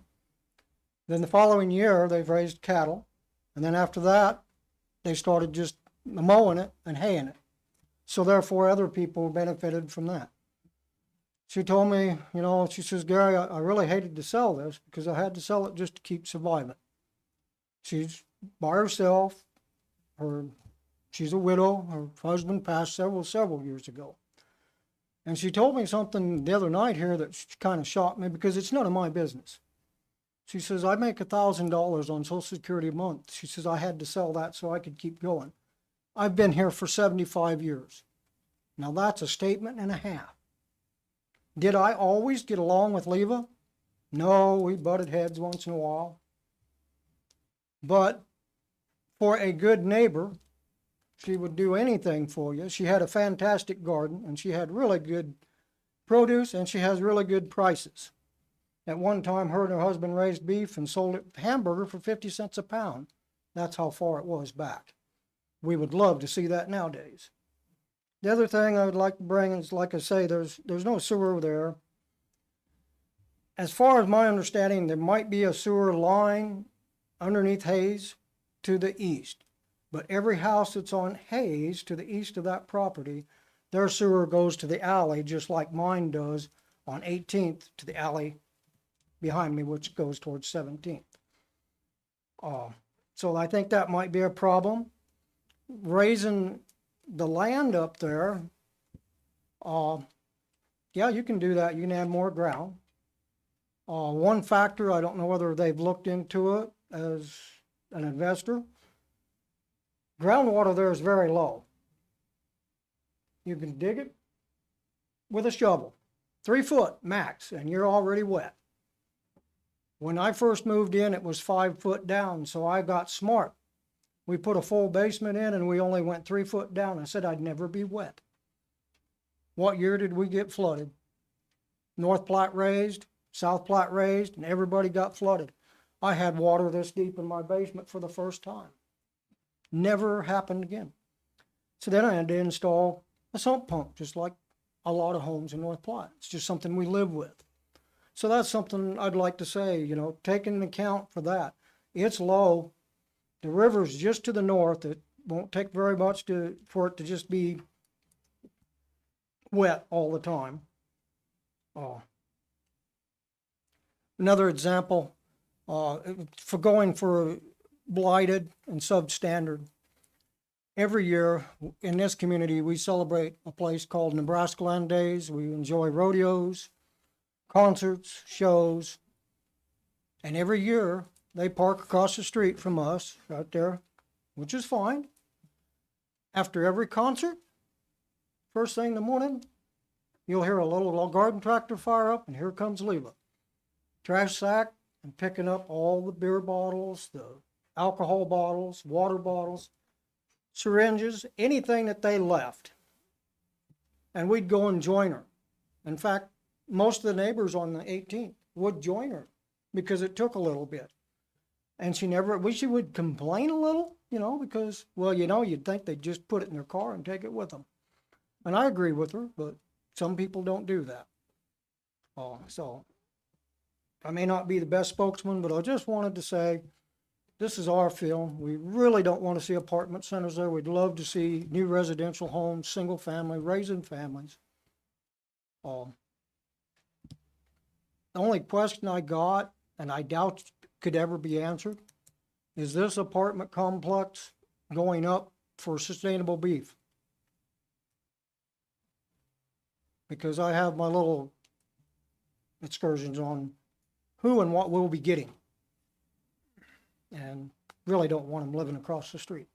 [SPEAKER 15] Then the following year, they've raised cattle. And then after that, they started just mowing it and haying it. So therefore, other people benefited from that. She told me, you know, she says, Gary, I really hated to sell this because I had to sell it just to keep surviving. She's by herself. She's a widow. Her husband passed several years ago. And she told me something the other night here that kind of shocked me because it's none of my business. She says, I make $1,000 on Social Security a month. She says, I had to sell that so I could keep going. I've been here for 75 years. Now that's a statement and a half. Did I always get along with Leva? No, we butted heads once in a while. But for a good neighbor, she would do anything for you. She had a fantastic garden, and she had really good produce, and she has really good prices. At one time, her and her husband raised beef and sold it hamburger for 50 cents a pound. That's how far it was back. We would love to see that nowadays. The other thing I would like to bring is, like I say, there's no sewer there. As far as my understanding, there might be a sewer line underneath Hayes to the east. But every house that's on Hayes to the east of that property, their sewer goes to the alley, just like mine does on 18th to the alley behind me, which goes towards 17th. So I think that might be a problem. Raising the land up there, yeah, you can do that. You can add more ground. One factor, I don't know whether they've looked into it as an investor. Groundwater there is very low. You can dig it with a shovel, 3 foot max, and you're already wet. When I first moved in, it was 5 foot down, so I got smart. We put a full basement in and we only went 3 foot down. I said I'd never be wet. What year did we get flooded? North Platte raised, South Platte raised, and everybody got flooded. I had water this deep in my basement for the first time. Never happened again. So then I had to install a sump pump, just like a lot of homes in North Platte. It's just something we live with. So that's something I'd like to say, you know, taking into account for that. It's low. The river's just to the north. It won't take very much for it to just be wet all the time. Another example, for going for blighted and substandard. Every year in this community, we celebrate a place called Nebraska Land Days. We enjoy rodeos, concerts, shows, and every year they park across the street from us right there, which is fine. After every concert, first thing in the morning, you'll hear a little garden tractor fire up, and here comes Leva. Trash sack and picking up all the beer bottles, the alcohol bottles, water bottles, syringes, anything that they left. And we'd go and join her. In fact, most of the neighbors on the 18th would join her because it took a little bit. And she would complain a little, you know, because, well, you know, you'd think they'd just put it in their car and take it with them. And I agree with her, but some people don't do that. So I may not be the best spokesman, but I just wanted to say, this is our film. We really don't want to see apartment centers there. We'd love to see new residential homes, single family, raising families. The only question I got, and I doubt could ever be answered, is this apartment complex going up for sustainable beef? Because I have my little excursions on who and what we'll be getting. And really don't want them living across the street.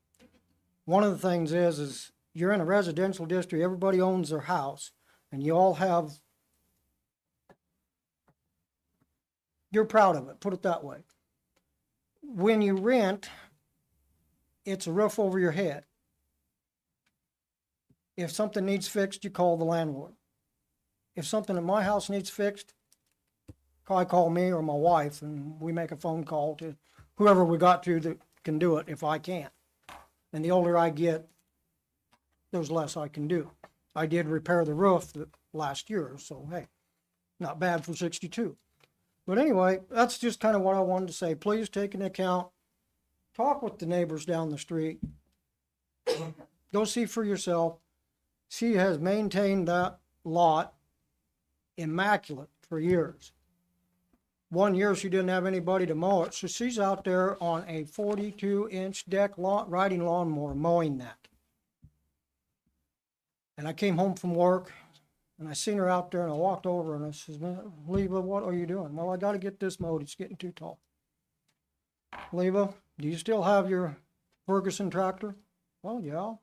[SPEAKER 15] One of the things is you're in a residential district, everybody owns their house, and you all have, you're proud of it, put it that way. When you rent, it's a roof over your head. If something needs fixed, you call the landlord. If something in my house needs fixed, I call me or my wife, and we make a phone call to whoever we got to that can do it if I can't. And the older I get, there's less I can do. I did repair the roof last year, so hey, not bad for 62. But anyway, that's just kind of what I wanted to say. Please take into account, talk with the neighbors down the street. Go see for yourself. She has maintained that lot immaculate for years. One year she didn't have anybody to mow it, so she's out there on a 42-inch deck riding lawnmower mowing that. And I came home from work, and I seen her out there, and I walked over, and I says, Leva, what are you doing? Well, I got to get this mowed. It's getting too tall. Leva, do you still have your Ferguson tractor? Well, yeah,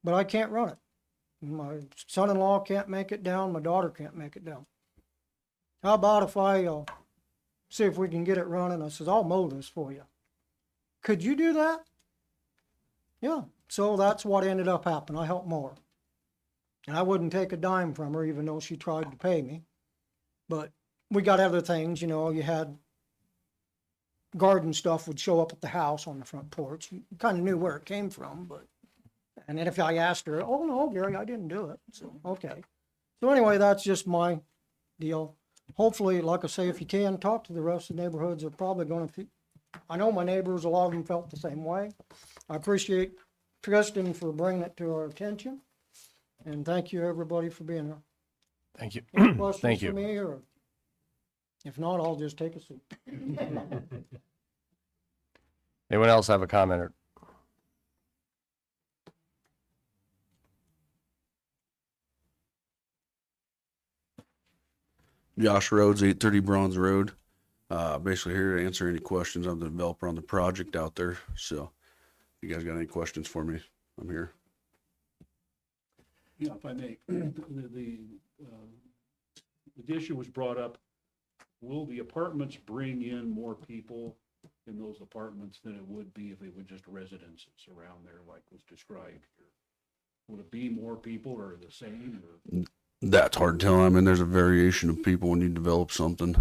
[SPEAKER 15] but I can't run it. My son-in-law can't make it down. My daughter can't make it down. How about if I see if we can get it running? I says, I'll mow this for you. Could you do that? Yeah. So that's what ended up happening. I helped mow her. And I wouldn't take a dime from her, even though she tried to pay me. But we got other things, you know, you had garden stuff would show up at the house on the front porch. You kind of knew where it came from, but, and then if I asked her, oh no, Gary, I didn't do it. So, okay. So anyway, that's just my deal. Hopefully, like I say, if you can, talk to the rest of the neighborhoods. They're probably going to, I know my neighbors, a lot of them felt the same way. I appreciate Tristan for bringing it to our attention. And thank you, everybody, for being here.
[SPEAKER 1] Thank you.
[SPEAKER 15] Any questions
[SPEAKER 1] Thank
[SPEAKER 15] for
[SPEAKER 1] you.
[SPEAKER 15] me, or if not, I'll just take a seat.
[SPEAKER 1] Anyone else have a comment? Or
[SPEAKER 16] Josh Rhodes, 830 Bronze Road. Basically here to answer any questions. I'm the developer on the project out there. So if you guys got any questions for me, I'm here.
[SPEAKER 11] Yeah, if I may, the issue was brought up, will the apartments bring in more people in those apartments than it would be if it were just residences around there like was described here? Would it be more people or the same, or?
[SPEAKER 16] That's hard to tell. I mean, there's a variation of people when you develop something.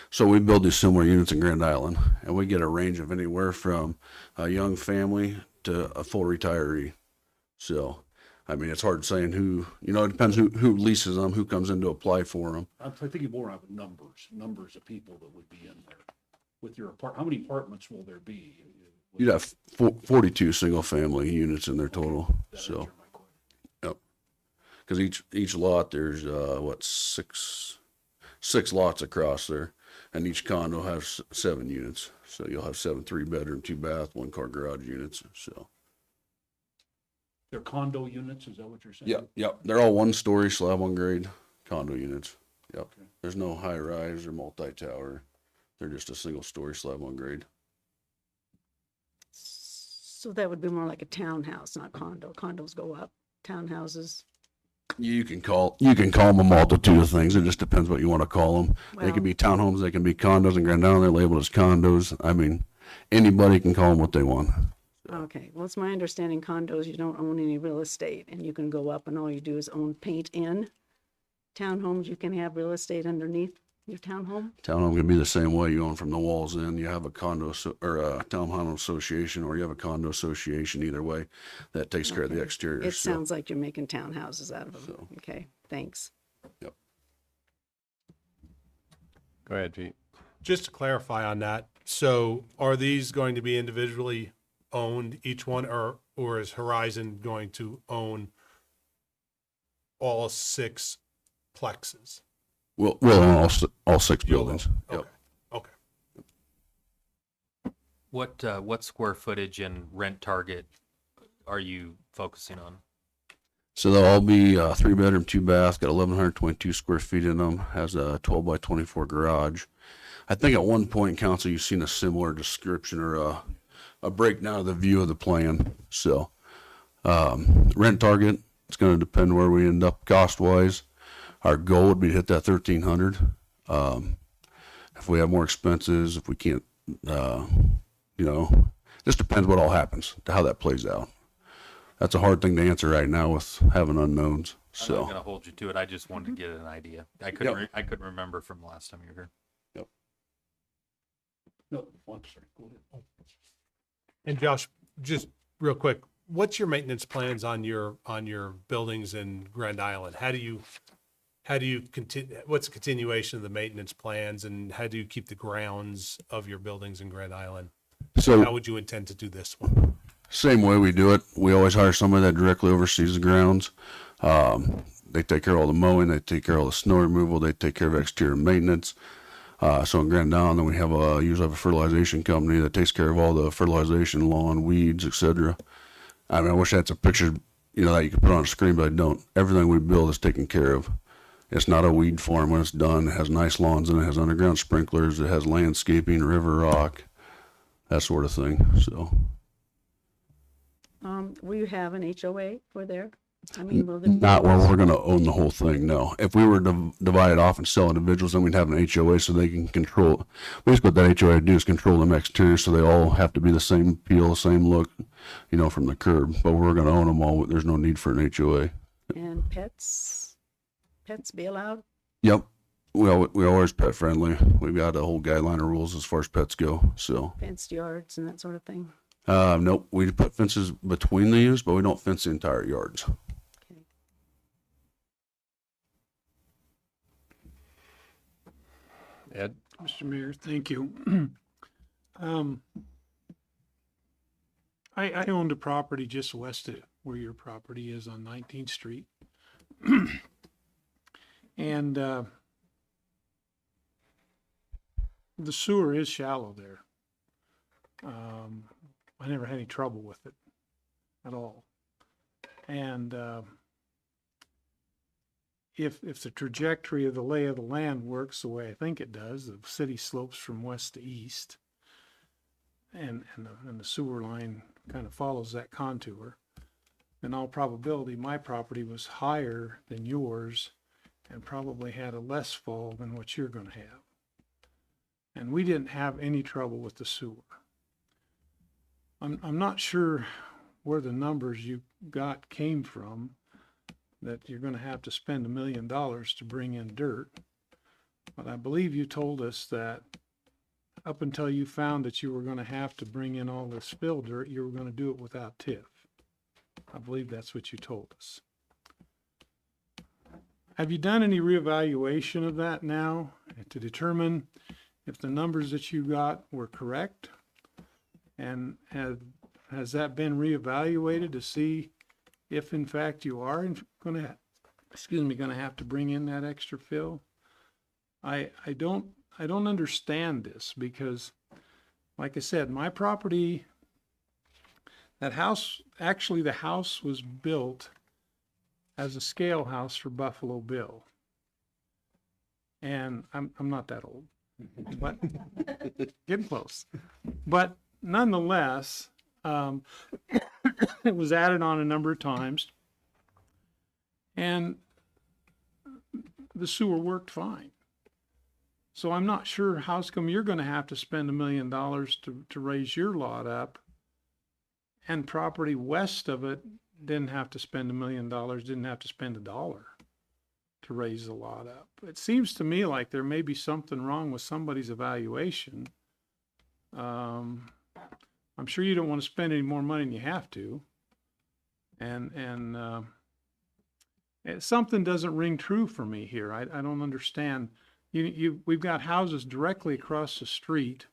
[SPEAKER 16] So we build these similar units in Grand Island, and we get a range of anywhere from a young family to a full retiree. So, I mean, it's hard saying who, you know, it depends who leases them, who comes in to apply for them.
[SPEAKER 11] I'm thinking more of numbers of people that would be in there with your how many apartments will there be?
[SPEAKER 16] You'd have 42 single family units in there total. So, yep. Because each lot, there's six lots across there, and each condo has 7 units. So you'll have 7 3-bedroom, 2-bath, 1-car garage units. So
[SPEAKER 11] They're condo units, is that what you're saying?
[SPEAKER 16] yep. They're all 1-story slab on grade condo units. Yep. Okay. There's no high rise or multi-tower. They're just a single story slab on grade.
[SPEAKER 8] So that would be more like a townhouse, not condo. Condos go up, townhouses.
[SPEAKER 16] You can call them a multitude of things. It just depends what you want to call them. They can be townhomes, they can be condos in Grand Island. They're labeled as condos. I mean, anybody can call them what they want.
[SPEAKER 8] Okay, well, it's my understanding condos, you don't own any real estate and you can go up and all you do is own paint in. Townhomes, you can have real estate underneath your townhome.
[SPEAKER 16] Townhome can be the same way. You own from the walls in. You have a condo or a townhome association, or you have a condo association. Either way, that takes care of the exterior.
[SPEAKER 8] It sounds like you're making townhouses out of them. So, okay, thanks.
[SPEAKER 16] Yep.
[SPEAKER 1] go ahead, Pete.
[SPEAKER 4] Just to clarify on that, so are these going to be individually owned, each one, or is Horizon going to own all 6 plexes?
[SPEAKER 16] We'll own all 6 buildings.
[SPEAKER 4] Okay.
[SPEAKER 16] Yep.
[SPEAKER 4] Okay.
[SPEAKER 10] What square footage and rent target are you focusing on?
[SPEAKER 16] So they'll all be 3-bedroom, 2-bath, got 1,122 square feet in them, has a 12 by 24 garage. I think at one point, council, you've seen a similar description or a breakdown of the view of the plan. So rent target, it's going to depend where we end up cost-wise. Our goal would be to hit that 1,300. If we have more expenses, if we can't, just depends what all happens to how that plays out. That's a hard thing to answer right now with having unknowns.
[SPEAKER 10] I'm
[SPEAKER 16] So
[SPEAKER 10] not going to hold you to it. I just wanted to get an idea. I couldn't remember from the last time you were here.
[SPEAKER 16] Yep.
[SPEAKER 11] No, I'm sorry, go ahead.
[SPEAKER 4] And Josh, just real quick, what's your maintenance plans on your buildings in Grand Island? How do you continue? What's the continuation of the maintenance plans, and how do you keep the grounds of your buildings in Grand Island?
[SPEAKER 16] So
[SPEAKER 4] how would you intend to do this one?
[SPEAKER 16] same way we do it. We always hire somebody that directly oversees the grounds. They take care of all the mowing, they take care of all the snow removal, they take care of exterior maintenance. So in Grand Island, then we usually have a fertilization company that takes care of all the fertilization, lawn, weeds, etc. I mean, I wish I had some pictures, that you could put on a screen, but I don't. Everything we build is taken care of. It's not a weed farm when it's done. It has nice lawns in it. It has underground sprinklers. It has landscaping, river rock, that sort of thing. So.
[SPEAKER 8] Will you have an HOA for there? I mean, will there be
[SPEAKER 16] Not where we're going to own the whole thing, no. If we were to divide it off and sell individuals, then we'd have an HOA so they can control. Basically, what that HOA do is control them exterior, so they all have to be the same feel, same look, from the curb. But we're going to own them all. There's no need for an HOA.
[SPEAKER 8] And pets be allowed?
[SPEAKER 16] Yep. we always pet friendly. We've got a whole guideline of rules as far as pets go. So,
[SPEAKER 8] Fenced yards and that sort of thing?
[SPEAKER 16] nope, we put fences between the ewes, but we don't fence the entire yards.
[SPEAKER 1] Ed?
[SPEAKER 2] Mr. Mayor, thank you. I owned a property just west of where your property is on 19th Street. And the sewer is shallow there. I never had any trouble with it at all. And if the trajectory of the lay of the land works the way I think it does, the city slopes from west to east, and the sewer line kind of follows that contour, in all probability, my property was higher than yours and probably had a less fall than what you're going to have. And we didn't have any trouble with the sewer. I'm not sure where the numbers you got came from, that you're going to have to spend $1 million to bring in dirt. But I believe you told us that up until you found that you were going to have to bring in all this fill dirt, you were going to do it without TIF. I believe that's what you told us. Have you done any reevaluation of that now to determine if the numbers that you got were correct? And has that been reevaluated to see if in fact you are going to have to bring in that extra fill? I don't understand this because, like I said, my property, that house, actually the house was built as a scale house for Buffalo Bill. And I'm not that old, but getting close. But nonetheless, it was added on a number of times, and the sewer worked fine. So I'm not sure how come you're going to have to spend $1 million to raise your lot up, and property west of it didn't have to spend $1 million, didn't have to spend $1 to raise the lot up. It seems to me like there may be something wrong with somebody's evaluation. I'm sure you don't want to spend any more money than you have to, and something doesn't ring true for me here. I don't understand. We've got houses directly across the street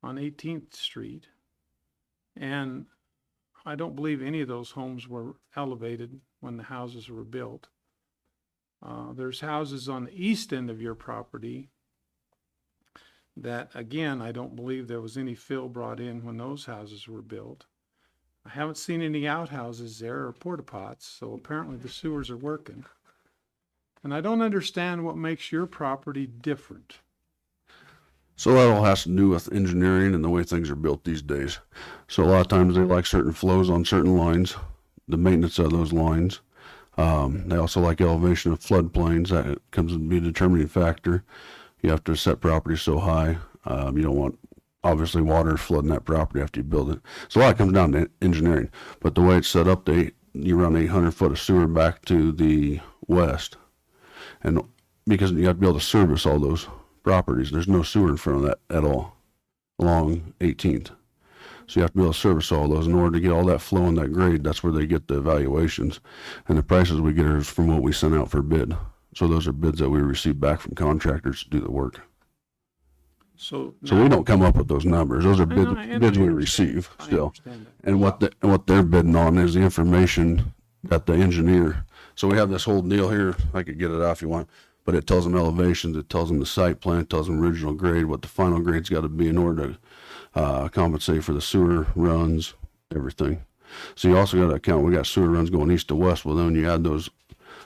[SPEAKER 2] on 18th Street, and I don't believe any of those homes were elevated when the houses were built. There's houses on the east end of your property that, again, I don't believe there was any fill brought in when those houses were built. I haven't seen any outhouses there or porta pots, so apparently the sewers are working. And I don't understand what makes your property different.
[SPEAKER 16] So that all has to do with engineering and the way things are built these days. So a lot of times they like certain flows on certain lines, the maintenance of those lines. They also like elevation of floodplains. That comes to be a determining factor. You have to set property so high. You don't want, obviously, water flooding that property after you build it. So a lot comes down to engineering. But the way it's set up, you run 800 foot of sewer back to the west. And because you have to be able to service all those properties, there's no sewer in front of that at all along 18th. So you have to be able to service all those. In order to get all that flow and that grade, that's where they get the evaluations. And the prices we get are from what we send out for bid. So those are bids that we receive back from contractors to do the work.
[SPEAKER 2] So
[SPEAKER 16] we don't come up with those numbers. Those are bids we receive still. And what they're bidding on is the information that the engineer. So we have this whole deal here. I could get it out if you want, but it tells them elevations, it tells them the site plan, it tells them original grade, what the final grade's got to be in order to compensate for the sewer runs, everything. So you also got to account, we got sewer runs going east to west. Well, then when you add those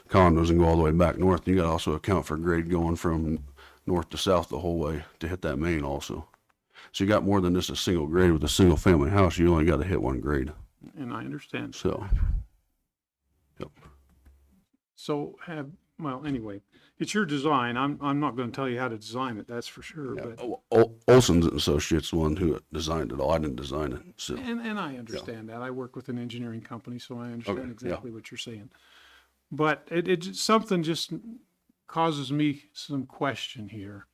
[SPEAKER 16] condos and go all the way back north, you got to also account for grade going from north to south the whole way to hit that main also. So you got more than just a single grade. With a single family house, you only got to hit one grade.
[SPEAKER 2] And I understand.
[SPEAKER 16] So, yep.
[SPEAKER 2] So well, anyway, it's your design. I'm not going to tell you how to design it, that's for sure.
[SPEAKER 16] Yeah,
[SPEAKER 2] But
[SPEAKER 16] Olson's and Associates, the one who designed it all. I didn't design it. So.
[SPEAKER 2] And I understand that. I work with an engineering company, so I understand
[SPEAKER 16] Okay,
[SPEAKER 2] exactly what you're saying. But it's something just causes me some question here.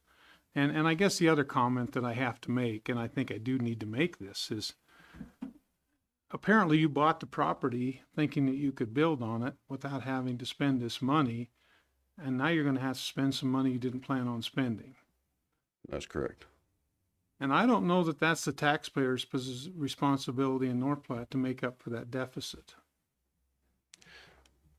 [SPEAKER 2] And I guess the other comment that I have to make, and I think I do need to make this, is apparently you bought the property thinking that you could build on it without having to spend this money. And now you're going to have to spend some money you didn't plan on spending.
[SPEAKER 16] That's correct.
[SPEAKER 2] And I don't know that that's the taxpayer's responsibility in North Platte to make up for that deficit.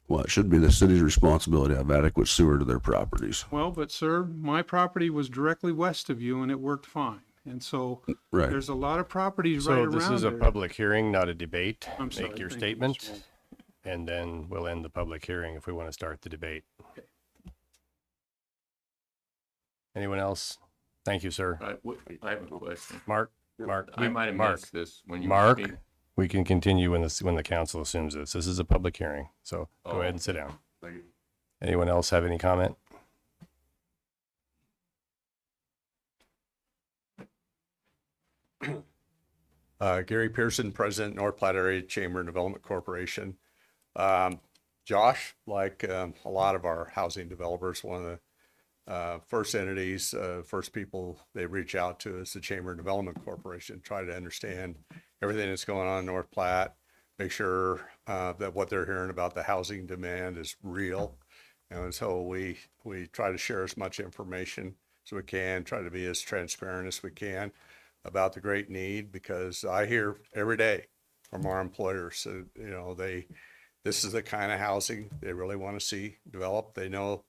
[SPEAKER 16] Well, it should be the city's responsibility to have adequate sewer to their properties.
[SPEAKER 2] Well, but sir, my property was directly west of you and it worked fine. And so
[SPEAKER 16] Right.
[SPEAKER 2] there's a lot of properties right
[SPEAKER 1] So
[SPEAKER 2] around
[SPEAKER 1] this is a
[SPEAKER 2] there.
[SPEAKER 1] public hearing, not a debate.
[SPEAKER 2] I'm sorry,
[SPEAKER 1] Make your
[SPEAKER 2] thank you, Mr.
[SPEAKER 1] statement,
[SPEAKER 2] Wall.
[SPEAKER 1] and then we'll end the public hearing if we want to start the debate. Anyone else? Thank you, sir.
[SPEAKER 5] I have a question.
[SPEAKER 1] Mark,
[SPEAKER 5] I might have
[SPEAKER 1] Mark,
[SPEAKER 5] missed this when you.
[SPEAKER 1] Mark,
[SPEAKER 5] speak.
[SPEAKER 1] we can continue when the council assumes this. This is a public hearing, so go ahead and sit down.
[SPEAKER 5] Thank you.
[SPEAKER 1] Anyone else have any comment?
[SPEAKER 17] Gary Pearson, President, North Platte Area Chamber and Development Corporation. Josh, like a lot of our housing developers, one of the first entities, first people they reach out to is the Chamber and Development Corporation, try to understand everything that's going on in North Platte, make sure that what they're hearing about the housing demand is real. And so we try to share as much information as we can, try to be as transparent as we can about the great need, because I hear every day from our employers, you know, this is the kind of housing they really want to see developed. They know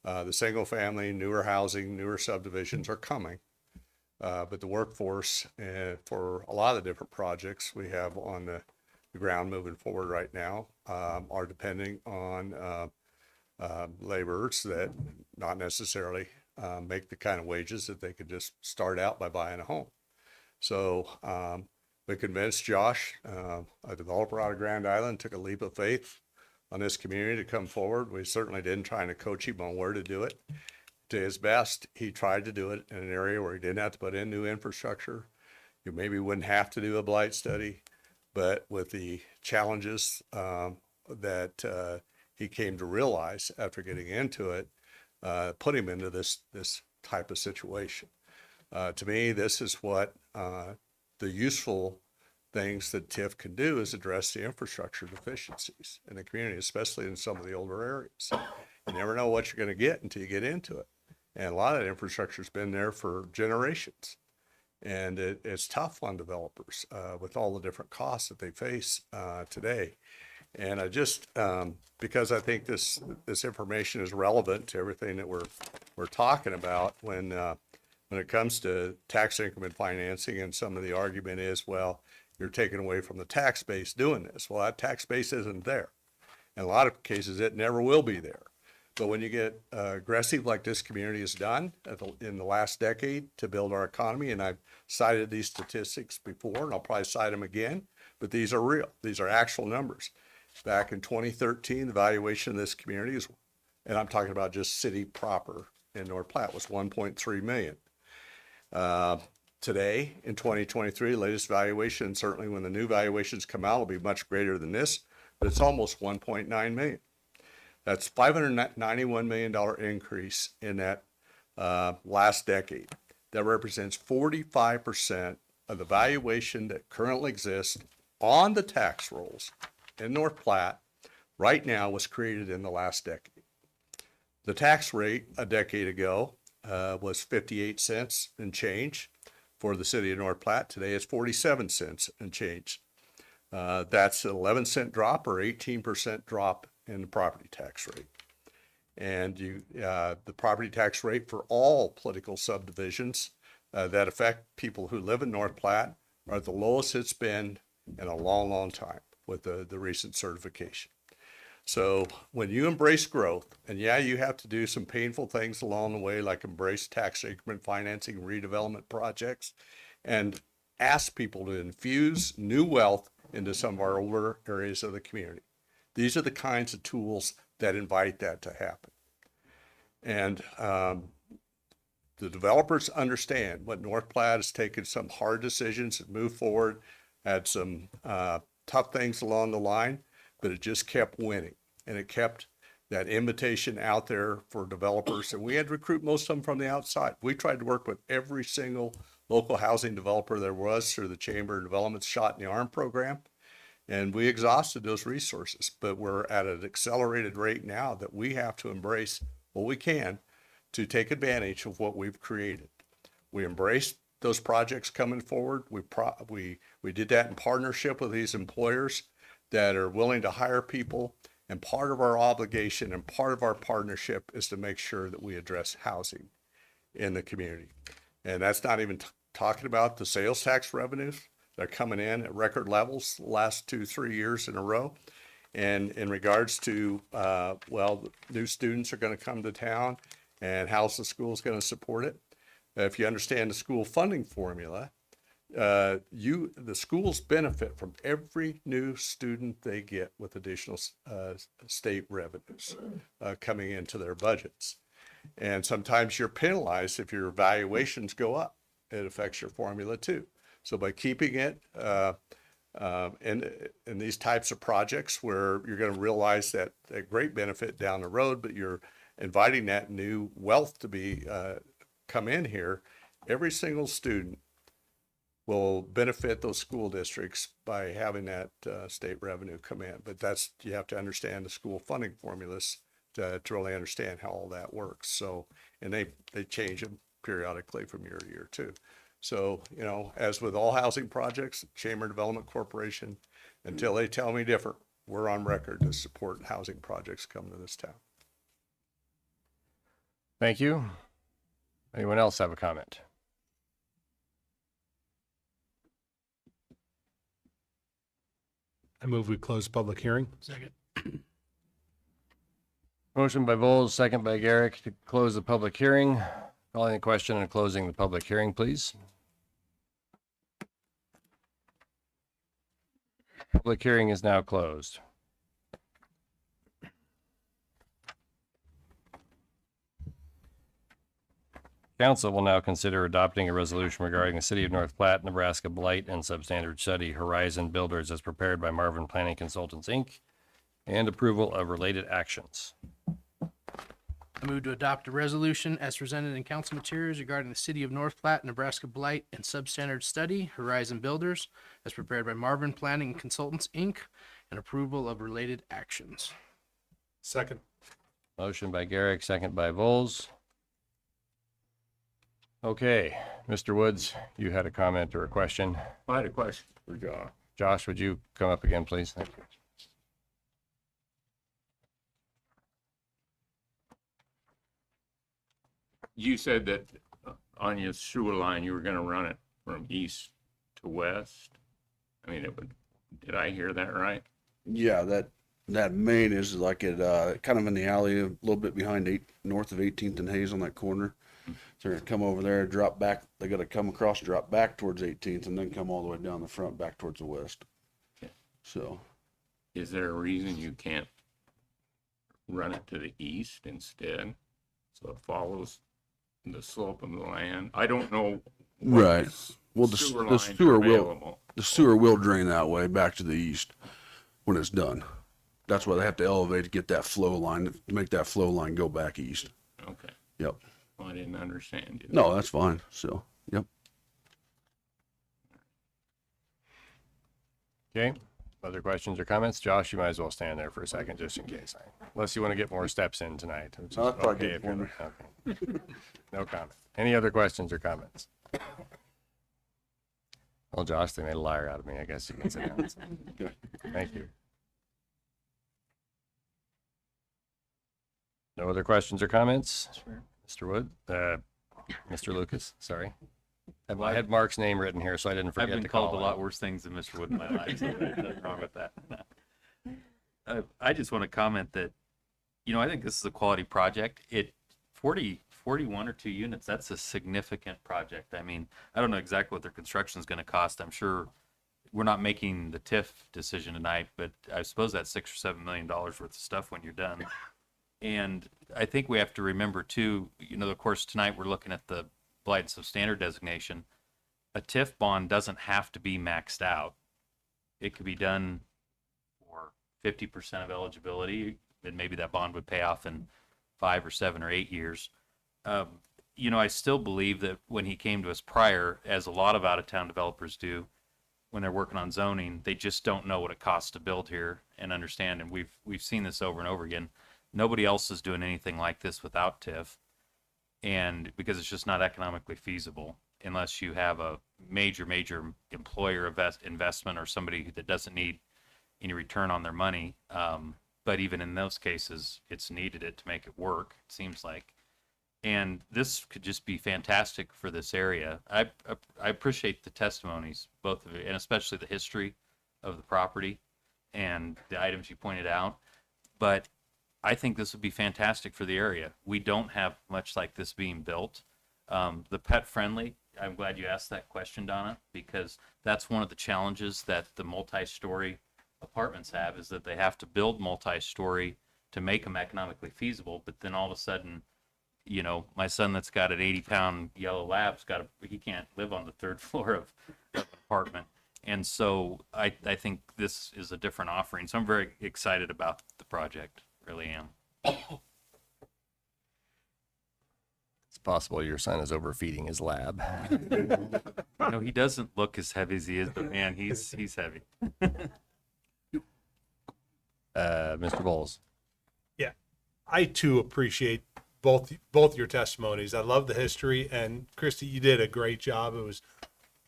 [SPEAKER 17] the single family, newer housing, newer subdivisions are coming. But the workforce for a lot of the different projects we have on the ground moving forward right now are depending on laborers that not necessarily make the kind of wages that they could just start out by buying a home. So we convinced Josh, a developer out of Grand Island, took a leap of faith on this community to come forward. We certainly didn't try to coach him on where to do it. To his best, he tried to do it in an area where he didn't have to put in new infrastructure. You maybe wouldn't have to do a blight study, but with the challenges that he came to realize after getting into it, put him into this type of situation. To me, this is what the useful things that TIF can do is address the infrastructure deficiencies in the community, especially in some of the older areas. You never know what you're going to get until you get into it. And a lot of the infrastructure's been there for generations. And it's tough on developers with all the different costs that they face today. And I just, because I think this information is relevant to everything that we're talking about when it comes to tax increment financing, and some of the argument is, well, you're taking away from the tax base doing this. Well, that tax base isn't there. In a lot of cases, it never will be there. But when you get aggressive like this community has done in the last decade to build our economy, and I've cited these statistics before, and I'll probably cite them again, but these are real. These are actual numbers. Back in 2013, the valuation of this community is, and I'm talking about just city proper in North Platte, was 1.3 million. Today, in 2023, latest valuation, certainly when the new valuations come out, will be much greater than this, but it's almost 1.9 million. That's $591 million increase in that last decade. That represents 45% of the valuation that currently exists on the tax rolls in North Platte right now was created in the last decade. The tax rate a decade ago was 58 cents and change for the city of North Platte. Today it's 47 cents and change. That's an 11 cent drop or 18% drop in the property tax rate. And the property tax rate for all political subdivisions that affect people who live in North Platte are at the lowest it's been in a long, long time with the recent certification. So when you embrace growth, and yeah, you have to do some painful things along the way, like embrace tax increment financing, redevelopment projects, and ask people to infuse new wealth into some of our older areas of the community. These are the kinds of tools that invite that to happen. And the developers understand what North Platte has taken some hard decisions and moved forward, had some tough things along the line, but it just kept winning. And it kept that invitation out there for developers, and we had to recruit most of them from the outside. We tried to work with every single local housing developer there was through the Chamber of Development's Shot in the Arm program, and we exhausted those resources. But we're at an accelerated rate now that we have to embrace what we can to take advantage of what we've created. We embraced those projects coming forward. We did that in partnership with these employers that are willing to hire people. And part of our obligation and part of our partnership is to make sure that we address housing in the community. And that's not even talking about the sales tax revenues. They're coming in at record levels the last 2-3 years in a row. And in regards to, new students are going to come to town, and how's the school is going to support it? If you understand the school funding formula, the schools benefit from every new student they get with additional state revenues coming into their budgets. And sometimes you're penalized if your valuations go up. It affects your formula too. So by keeping it in these types of projects where you're going to realize that a great benefit down the road, but you're inviting that new wealth to be come in here, every single student will benefit those school districts by having that state revenue come in. But you have to understand the school funding formulas to really understand how all that works. So, and they change them periodically from year to year too. So, as with all housing projects, Chamber Development Corporation, until they tell me different, we're on record to support housing projects coming to this town.
[SPEAKER 1] Thank you. Anyone else have a comment?
[SPEAKER 4] I move we close public hearing.
[SPEAKER 9] Second.
[SPEAKER 1] Motion by Vols, second by Garrick to close the public hearing. Calling the question and closing the public hearing, please. Public hearing is now closed. Council will now consider adopting a resolution regarding the City of North Platte, Nebraska Blight and Substandard Study Horizon Builders as prepared by Marvin Planning Consultants, Inc., and approval of related actions.
[SPEAKER 9] I move to adopt a resolution as presented in council materials regarding the City of North Platte, Nebraska Blight and Substandard Study Horizon Builders as prepared by Marvin Planning Consultants, Inc., and approval of related actions.
[SPEAKER 4] Second.
[SPEAKER 1] Motion by Garrick, second by Vols. Okay, Mr. Woods, you had a comment or a question.
[SPEAKER 5] I had a question for Josh.
[SPEAKER 1] Josh, would you come up again, please? Thank you.
[SPEAKER 5] You said that on your sewer line, you were going to run it from east to west. I mean, did I hear that right?
[SPEAKER 16] Yeah, that main is like at kind of in the alley, a little bit behind north of 18th and Hayes on that corner. So they're gonna come over there, drop back. They got to come across, drop back towards 18th, and then come all the way down the front back towards the west. So,
[SPEAKER 5] Is there a reason you can't run it to the east instead, so it follows the slope of the land? I don't know.
[SPEAKER 16] right. Well, the
[SPEAKER 5] lines
[SPEAKER 16] sewer
[SPEAKER 5] are
[SPEAKER 16] will
[SPEAKER 5] available.
[SPEAKER 16] the sewer will drain that way back to the east when it's done. That's why they have to elevate to get that flow line to make that flow line go back east.
[SPEAKER 5] Okay.
[SPEAKER 16] Yep.
[SPEAKER 5] Well, I didn't understand you.
[SPEAKER 16] No, that's fine. So, yep.
[SPEAKER 1] Okay, other questions or comments? Josh, you might as well stand there for a second just in case. Unless you want to get more steps in tonight. Which is
[SPEAKER 16] No, that's probably
[SPEAKER 1] okay
[SPEAKER 16] good
[SPEAKER 1] if you're-
[SPEAKER 16] for
[SPEAKER 1] okay. No comment. Any other questions or comments? Well, Josh, they made a liar out of me. I guess you can sit down.
[SPEAKER 16] Okay.
[SPEAKER 1] Thank you. No other questions or comments? Mr. Wood, Mr. Lucas, sorry. I had Mark's name written here, so I didn't forget
[SPEAKER 10] I've been
[SPEAKER 1] to call
[SPEAKER 10] called a
[SPEAKER 1] him.
[SPEAKER 10] lot worse things than Mr. Wood in my life, so there's nothing wrong with that. I just want to comment that, I think this is a quality project. 41 or 2 units, that's a significant project. I mean, I don't know exactly what their construction is going to cost. I'm sure we're not making the TIF decision tonight, but I suppose that's $6 or $7 million worth of stuff when you're done. And I think we have to remember too, of course, tonight we're looking at the blight and substandard designation. A TIF bond doesn't have to be maxed out. It could be done for 50% of eligibility, and maybe that bond would pay off in 5 or 7 or 8 years. I still believe that when he came to us prior, as a lot of out-of-town developers do, when they're working on zoning, they just don't know what it costs to build here and understand. And we've seen this over and over again. Nobody else is doing anything like this without TIF, and because it's just not economically feasible unless you have a major employer investment or somebody that doesn't need any return on their money. But even in those cases, it's needed it to make it work, it seems like. And this could just be fantastic for this area. I appreciate the testimonies, both of you, and especially the history of the property and the items you pointed out. But I think this would be fantastic for the area. We don't have much like this being built. The pet friendly, I'm glad you asked that question, Donna, because that's one of the challenges that the multi-story apartments have, is that they have to build multi-story to make them economically feasible. But then all of a sudden, my son that's got an 80-pound yellow lab's he can't live on the 3rd floor of an apartment. And so I think this is a different offering. So I'm very excited about the project, really am.
[SPEAKER 1] It's possible your son is overfeeding his lab.
[SPEAKER 10] No, he doesn't look as heavy as he is, but man, he's heavy.
[SPEAKER 1] Mr. Bowles.
[SPEAKER 18] Yeah, I too appreciate both your testimonies. I love the history, and Christy, you did a great job. It was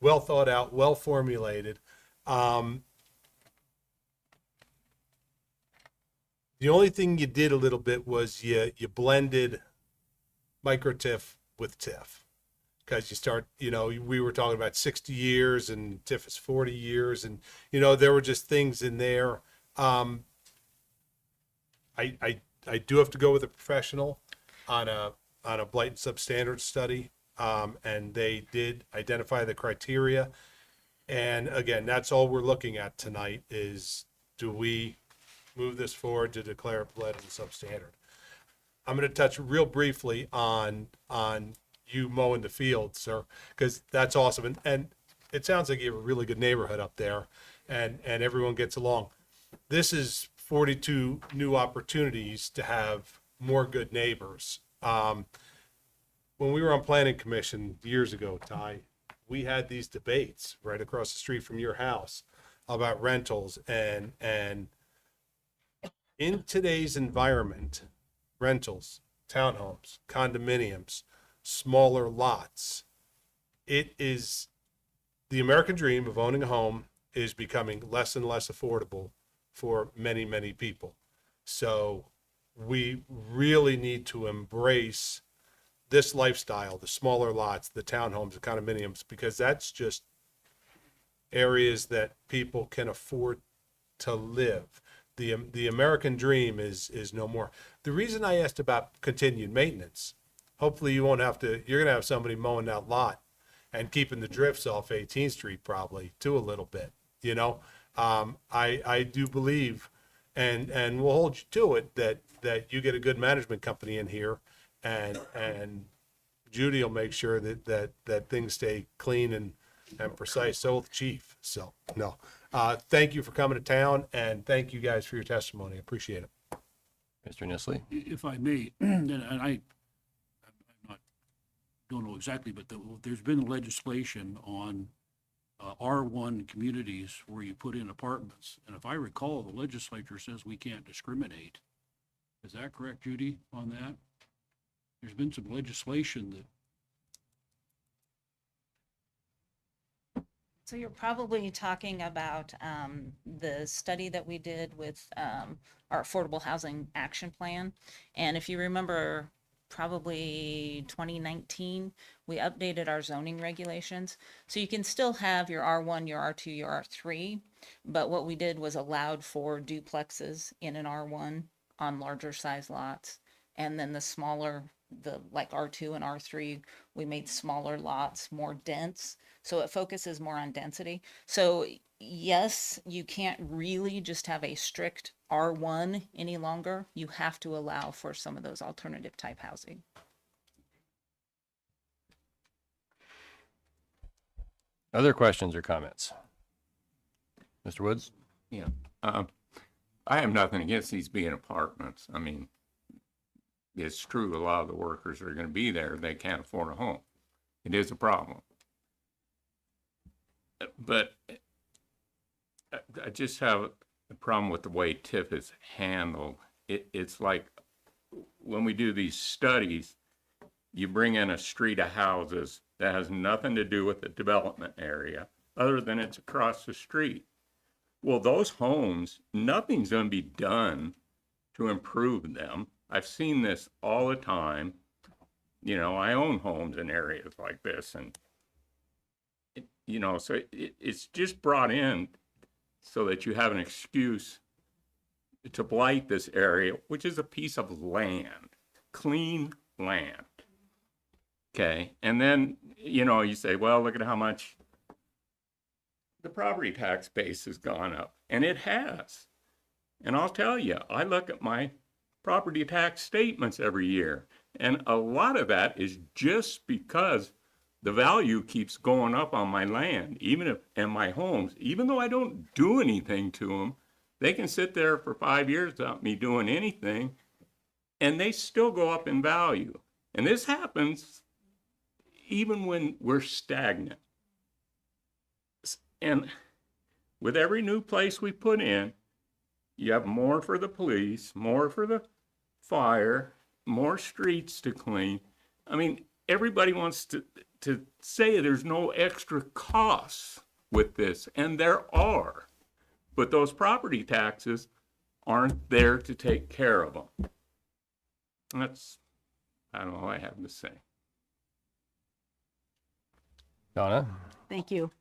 [SPEAKER 18] well thought out, well formulated. The only thing you did a little bit was you blended micro TIF with TIF, because you start, we were talking about 60 years and TIF is 40 years, and there were just things in there. I do have to go with a professional on a blight and substandard study, and they did identify the criteria. And again, that's all we're looking at tonight is, do we move this forward to declare it blight and substandard? I'm going to touch real briefly on you mowing the field, sir, because that's awesome. And it sounds like you have a really good neighborhood up there, and everyone gets along. This is 42 new opportunities to have more good neighbors. When we were on planning commission years ago, Ty, we had these debates right across the street from your house about rentals, and in today's environment, rentals, townhomes, condominiums, smaller lots, it is the American dream of owning a home is becoming less and less affordable for many, many people. So we really need to embrace this lifestyle, the smaller lots, the townhomes, the condominiums, because that's just areas that people can afford to live. The American dream is no more. The reason I asked about continued maintenance, hopefully you're gonna have somebody mowing that lot and keeping the drifts off 18th Street probably too a little bit, I do believe, and we'll hold you to it, that you get a good management company in here, and Judy will make sure that things stay clean and precise. So will the chief. So no, thank you for coming to town, and thank you guys for your testimony. I appreciate it.
[SPEAKER 1] Mr. Nisley?
[SPEAKER 11] If I may, and I'm not, don't know exactly, but there's been legislation on R1 communities where you put in apartments. And if I recall, the legislature says we can't discriminate. Is that correct, Judy, on that? There's been some legislation that.
[SPEAKER 13] So you're probably talking about the study that we did with our Affordable Housing Action Plan. And if you remember, probably 2019, we updated our zoning regulations. So you can still have your R1, your R2, your R3, but what we did was allowed for duplexes in an R1 on larger size lots. And then the smaller, like R2 and R3, we made smaller lots, more dense. So it focuses more on density. So yes, you can't really just have a strict R1 any longer. You have to allow for some of those alternative type housing.
[SPEAKER 1] Other questions or comments? Mr. Woods?
[SPEAKER 5] Yeah. I have nothing against these being apartments. I mean, it's true, a lot of the workers are going to be there. They can't afford a home. It is a problem. But I just have a problem with the way TIF is handled. It's like when we do these studies, you bring in a street of houses that has nothing to do with the development area other than it's across the street. Well, those homes, nothing's going to be done to improve them. I've seen this all the time. You know, I own homes in areas like this, and so it's just brought in so that you have an excuse to blight this area, which is a piece of land, clean land. Okay, and then you say, well, look at how much the property tax base has gone up, and it has. And I'll tell you, I look at my property tax statements every year, and a lot of that is just because the value keeps going up on my land, and my homes, even though I don't do anything to them, they can sit there for 5 years without me doing anything, and they still go up in value. And this happens even when we're stagnant. And with every new place we put in, you have more for the police, more for the fire, more streets to clean. I mean, everybody wants to say there's no extra costs with this, and there are. But those property taxes aren't there to take care of them. That's, I don't know what I have to say.
[SPEAKER 1] Donna?
[SPEAKER 8] Thank you.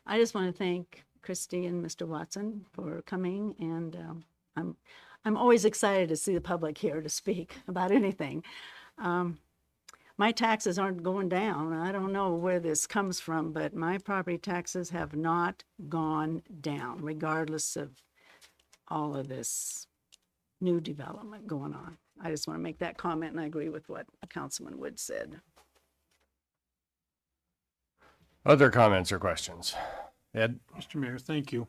[SPEAKER 8] I just want to thank Christy and Mr. Watson for coming, and I'm always excited to see the public here to speak about anything. My taxes aren't going down. I don't know where this comes from, but my property taxes have not gone down, regardless of all of this new development going on. I just want to make that comment, and I agree with what Councilman Wood said.
[SPEAKER 1] Other comments or questions? Ed?
[SPEAKER 2] Mr. Mayor, thank you.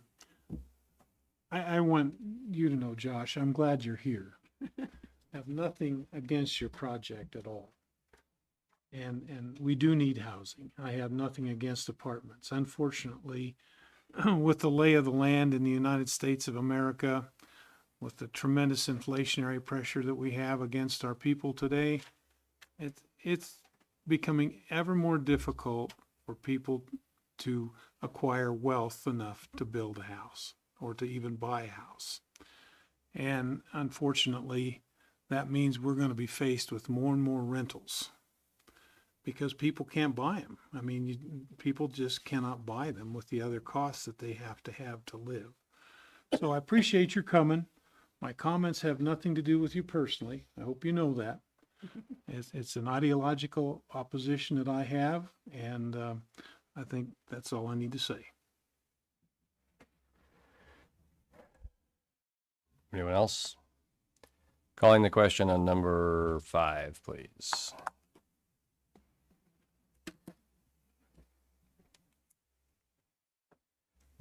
[SPEAKER 2] I want you to know, Josh, I'm glad you're here. I have nothing against your project at all. And we do need housing. I have nothing against apartments. Unfortunately, with the lay of the land in the United States of America, with the tremendous inflationary pressure that we have against our people today, it's becoming ever more difficult for people to acquire wealth enough to build a house or to even buy a house. And unfortunately, that means we're going to be faced with more and more rentals because people can't buy them. I mean, people just cannot buy them with the other costs that they have to live. So I appreciate your coming. My comments have nothing to do with you personally. I hope you know that. It's an ideological opposition that I have, and I think that's all I need to say.
[SPEAKER 1] Anyone else? Calling the question on number 5, please.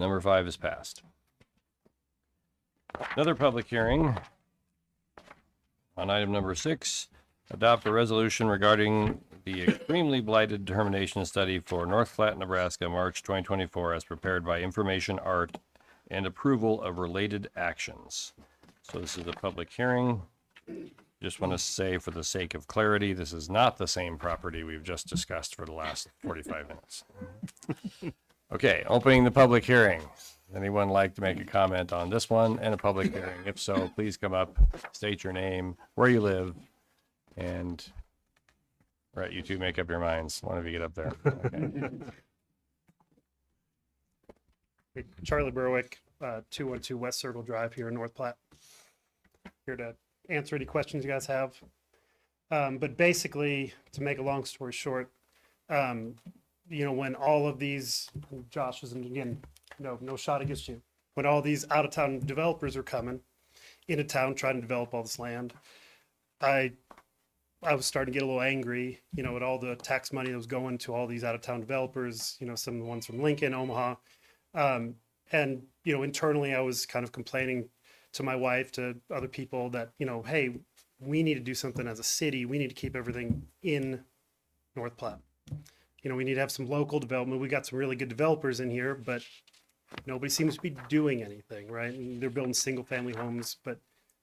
[SPEAKER 1] Number 5 is passed. Another public hearing on item number 6. Adopt a resolution regarding the extremely blighted determination study for North Platte, Nebraska, March 2024, as prepared by Information Art, and approval of related actions. So this is a public hearing. Just want to say, for the sake of clarity, this is not the same property we've just discussed for the last 45 minutes. Okay, opening the public hearing. Anyone like to make a comment on this one and a public hearing? If so, please come up, state your name, where you live, and, right, you two make up your minds. One of you get up there. Okay.
[SPEAKER 19] Charlie Berwick, 212 West Circle Drive here in North Platte. Here to answer any questions you guys have. But basically, to make a long story short, when all of these, Josh is, and again, no shot against you, when all these out-of-town developers are coming into town trying to develop all this land, I was starting to get a little angry, at all the tax money that was going to all these out-of-town developers, some of the ones from Lincoln, Omaha. And internally I was kind of complaining to my wife, to other people that, you know, hey, we need to do something as a city. We need to keep everything in North Platte. You know, we need to have some local development. We got some really good developers in here, but nobody seems to be doing anything, right? And they're building single family homes, but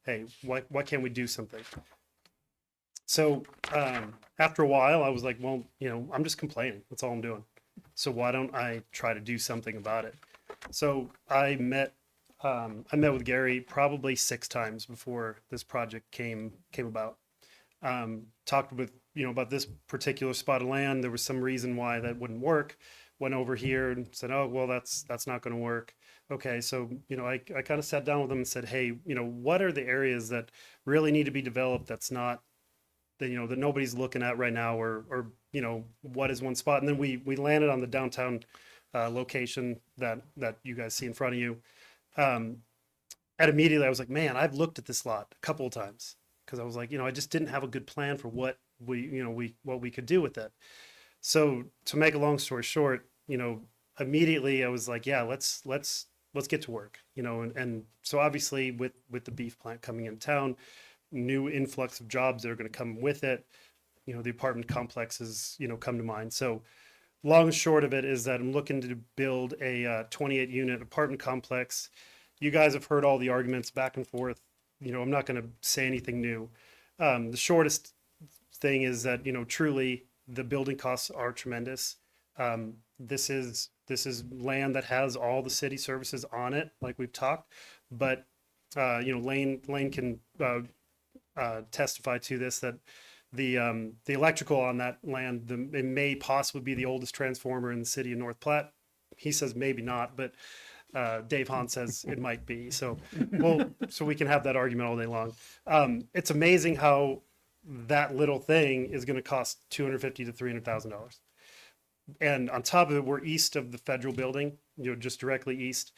[SPEAKER 19] hey, why can't we do something? So after a while, I was like, well, you know, I'm just complaining. That's all I'm doing. So why don't I try to do something about it? So I met with Gary probably 6 times before this project came about. Talked with, you know, about this particular spot of land. There was some reason why that wouldn't work. Went over here and said, oh, well, that's not going to work. Okay, so, you know, I kind of sat down with them and said, hey, you know, what are the areas that really need to be developed that's not, that, you know, that nobody's looking at right now, or you know, what is one spot? And then we landed on the downtown location that you guys see in front of you. And immediately I was like, man, I've looked at this lot a couple of times, because I was like, you know, I just didn't have a good plan for what we could do with it. So to make a long story short, you know, immediately I was like, yeah, let's get to work, you know, and so obviously with the beef plant coming in town, new influx of jobs that are going to come with it, you know, the apartment complexes, you know, come to mind. So long and short of it is that I'm looking to build a 28 unit apartment complex. You guys have heard all the arguments back and forth. You know, I'm not going to say anything new. The shortest thing is that, you know, truly the building costs are tremendous. This is land that has all the city services on it, like we've talked, but you know, Lane can testify to this, that the electrical on that land, it may possibly be the oldest transformer in the city of North Platte. He says maybe not, but Dave Hahn says it might be. So so we can have that argument all day long. It's amazing how that little thing is going to cost $250,000 to $300,000. And on top of it, we're east of the federal building, you know, just directly east.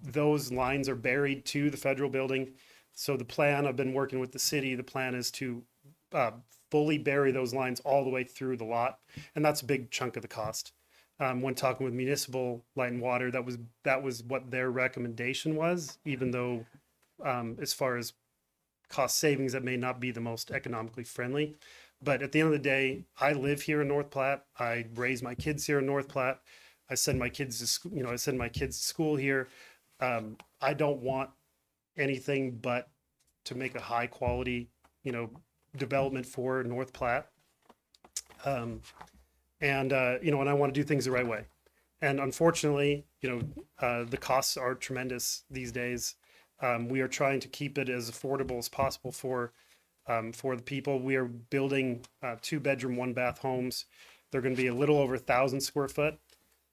[SPEAKER 19] Those lines are buried to the federal building. So the plan, I've been working with the city, the plan is to fully bury those lines all the way through the lot. And that's a big chunk of the cost. When talking with Municipal Light and Water, that was what their recommendation was, even though as far as cost savings, that may not be the most economically friendly. But at the end of the day, I live here in North Platte. I raise my kids here in North Platte. I send my kids to school, you know, I send my kids to school here. I don't want anything but to make a high quality, you know, development for North Platte. You know, and I want to do things the right way. And unfortunately, you know, the costs are tremendous these days. We are trying to keep it as affordable as possible for the people. We are building 2-bedroom, 1-bath homes. They're going to be a little over 1,000 square foot.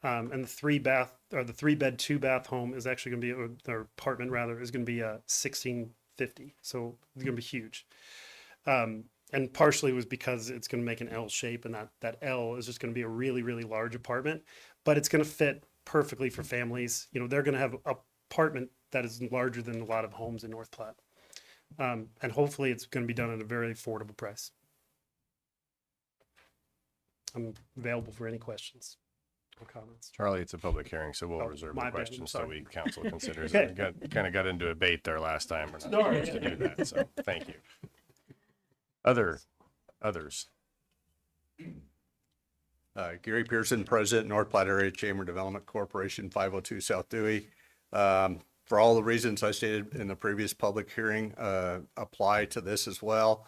[SPEAKER 19] And the 3-bed, 2-bath home is actually going to be, or apartment rather, is going to be 1,650. So it's going to be huge. And partially was because it's going to make an L shape, and that L is just going to be a really, really large apartment, but it's going to fit perfectly for families. You know, they're going to have an apartment that is larger than a lot of homes in North Platte. And hopefully it's going to be done at a very affordable price. I'm available for any questions or comments.
[SPEAKER 1] Charlie, it's a public hearing, so we'll
[SPEAKER 19] Oh,
[SPEAKER 1] reserve
[SPEAKER 19] my
[SPEAKER 1] the
[SPEAKER 19] bad,
[SPEAKER 1] questions till
[SPEAKER 19] sorry.
[SPEAKER 1] council considers
[SPEAKER 19] Okay.
[SPEAKER 1] it. We kind of got into a debate there last time. We're not
[SPEAKER 19] Sorry.
[SPEAKER 1] supposed to do that, so thank you. Others.
[SPEAKER 17] Gary Pearson, President, North Platte Area Chamber Development Corporation, 502 South Dewey. For all the reasons I stated in the previous public hearing, apply to this as well.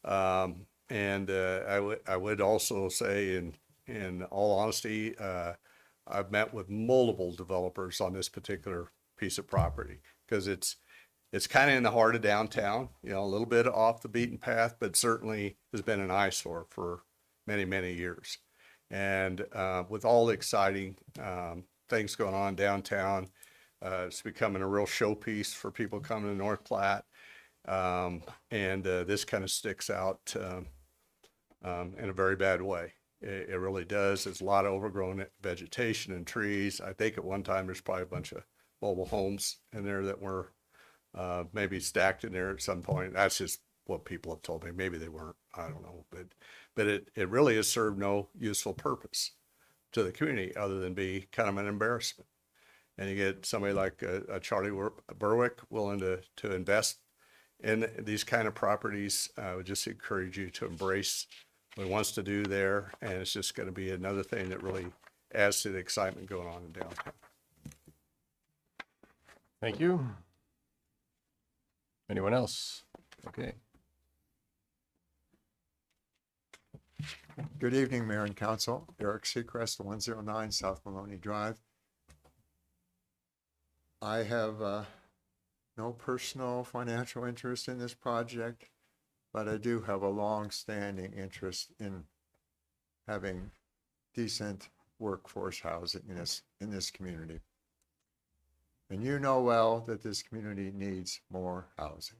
[SPEAKER 17] And I would also say, in all honesty, I've met with multiple developers on this particular piece of property, because it's kind of in the heart of downtown, you know, a little bit off the beaten path, but certainly has been an eyesore for many, many years. And with all the exciting things going on downtown, it's becoming a real showpiece for people coming to North Platte. And this kind of sticks out in a very bad way. It really does. There's a lot of overgrown vegetation and trees. I think at one time there's probably a bunch of mobile homes in there that were maybe stacked in there at some point. That's just what people have told me. Maybe they weren't. I don't know. But it really has served no useful purpose to the community other than be kind of an embarrassment. and you get somebody like a Charlie Berwick willing to invest in these kind of properties, I would just encourage you to embrace what he wants to do there. And it's just going to be another thing that really adds to the excitement going on in downtown.
[SPEAKER 1] Thank you. Anyone else? Okay.
[SPEAKER 20] Good evening, Mayor and Council. Eric Seacrest, 109 South Maloney Drive. I have no personal financial interest in this project, but I do have a long-standing interest in having decent workforce housing in this community. And you know well that this community needs more housing.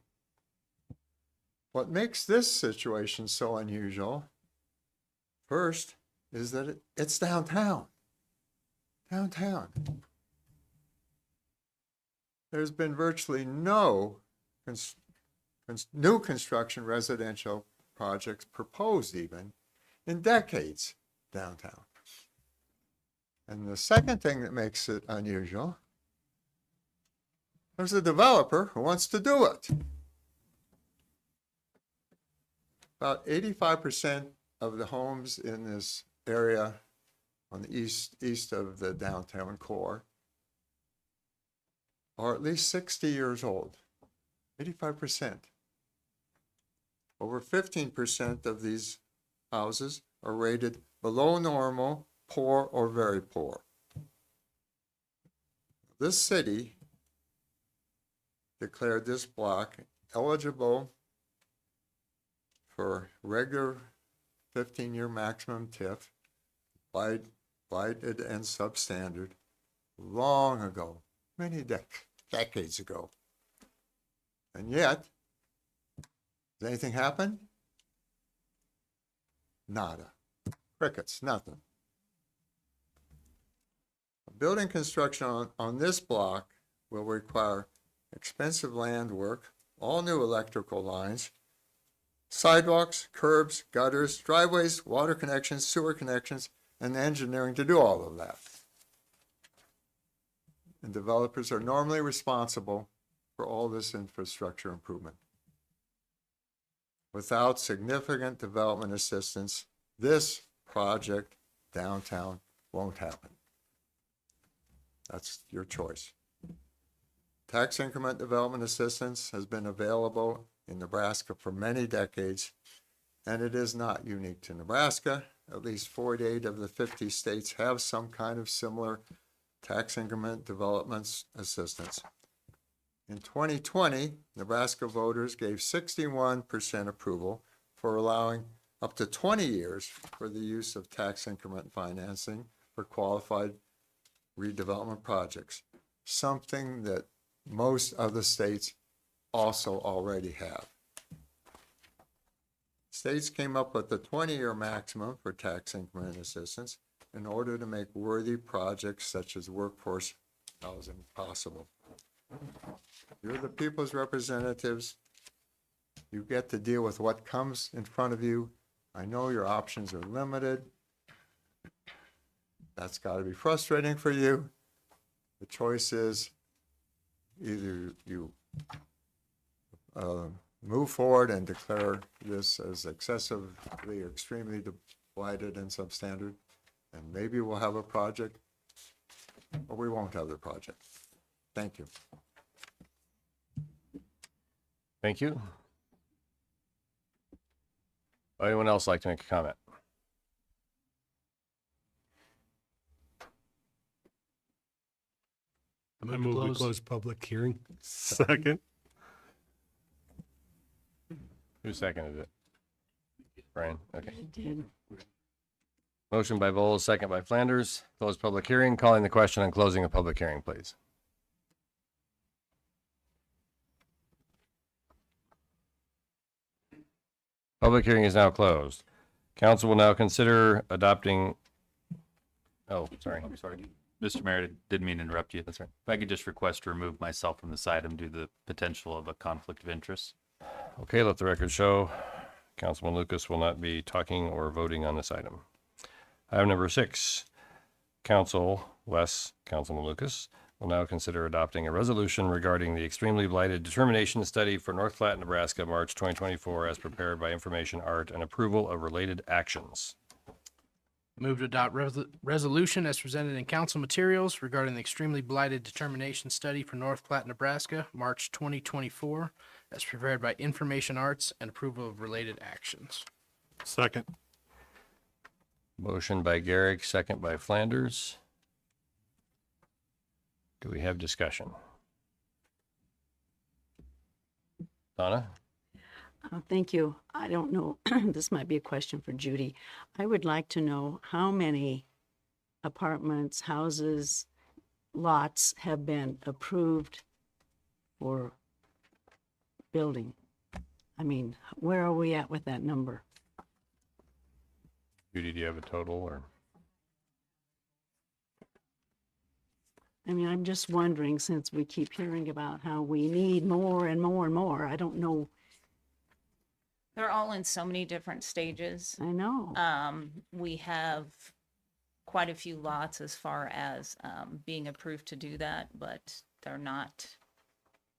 [SPEAKER 20] What makes this situation so unusual, first, is that it's downtown. Downtown. There's been virtually no new construction residential projects proposed even in decades downtown. And the second thing that makes it unusual, there's a developer who wants to do it. About 85% of the homes in this area on the east of the downtown core are at least 60 years old. 85%. Over 15% of these houses are rated below normal, poor, or very poor. This city declared this block eligible for regular 15-year maximum TIF, blighted and substandard, long ago, many decades ago. And yet, does anything happen? Nada. Crickets, nothing. Building construction on this block will require expensive land work, all new electrical lines, sidewalks, curbs, gutters, driveways, water connections, sewer connections, and engineering to do all of that. And developers are normally responsible for all this infrastructure improvement. Without significant development assistance, this project downtown won't happen. That's your choice. Tax increment development assistance has been available in Nebraska for many decades, and it is not unique to Nebraska. At least 48 of the 50 states have some kind of similar tax increment development assistance. In 2020, Nebraska voters gave 61% approval for allowing up to 20 years for the use of tax increment financing for qualified redevelopment projects, something that most other states also already have. States came up with the 20-year maximum for tax increment assistance in order to make worthy projects such as workforce housing possible. You're the people's representatives. You get to deal with what comes in front of you. I know your options are limited. That's got to be frustrating for you. The choice is either you move forward and declare this as excessively, extremely blighted and substandard, and maybe we'll have a project, or we won't have the project. Thank you.
[SPEAKER 1] Thank you. Anyone else like to make a comment?
[SPEAKER 18] I move we close public hearing. Second.
[SPEAKER 1] Who seconded it? Brian, okay. Motion by Bowles, second by Flanders. Close public hearing. Calling the question on closing the public hearing, please. Public hearing is now closed. Council will now consider adopting. Oh, sorry.
[SPEAKER 10] I'm sorry. Mr. Mayor, didn't mean to interrupt you.
[SPEAKER 1] That's right.
[SPEAKER 10] If I could just request to remove myself from this item due to the potential of a conflict of interest.
[SPEAKER 1] Okay, let the record show. Councilman Lucas will not be talking or voting on this item. Item number 6, council Wes, Councilman Lucas, will now consider adopting a resolution regarding the extremely blighted determination study for North Platte, Nebraska, March 2024, as prepared by Information Art, and approval of related actions.
[SPEAKER 9] Move to adopt resolution as presented in council materials regarding the extremely blighted determination study for North Platte, Nebraska, March 2024, as prepared by Information Arts and approval of related actions.
[SPEAKER 18] Second.
[SPEAKER 1] Motion by Garrick, second by Flanders. Do we have discussion? Donna?
[SPEAKER 8] Thank you. I don't know, this might be a question for Judy. I would like to know how many apartments, houses, lots have been approved for building. I mean, where are we at with that number?
[SPEAKER 1] Judy, do you have a total or?
[SPEAKER 8] I mean, I'm just wondering, since we keep hearing about how we need more and more and more, I don't know.
[SPEAKER 13] They're all in so many different stages.
[SPEAKER 8] I know.
[SPEAKER 13] We have quite a few lots as far as being approved to do that, but they're not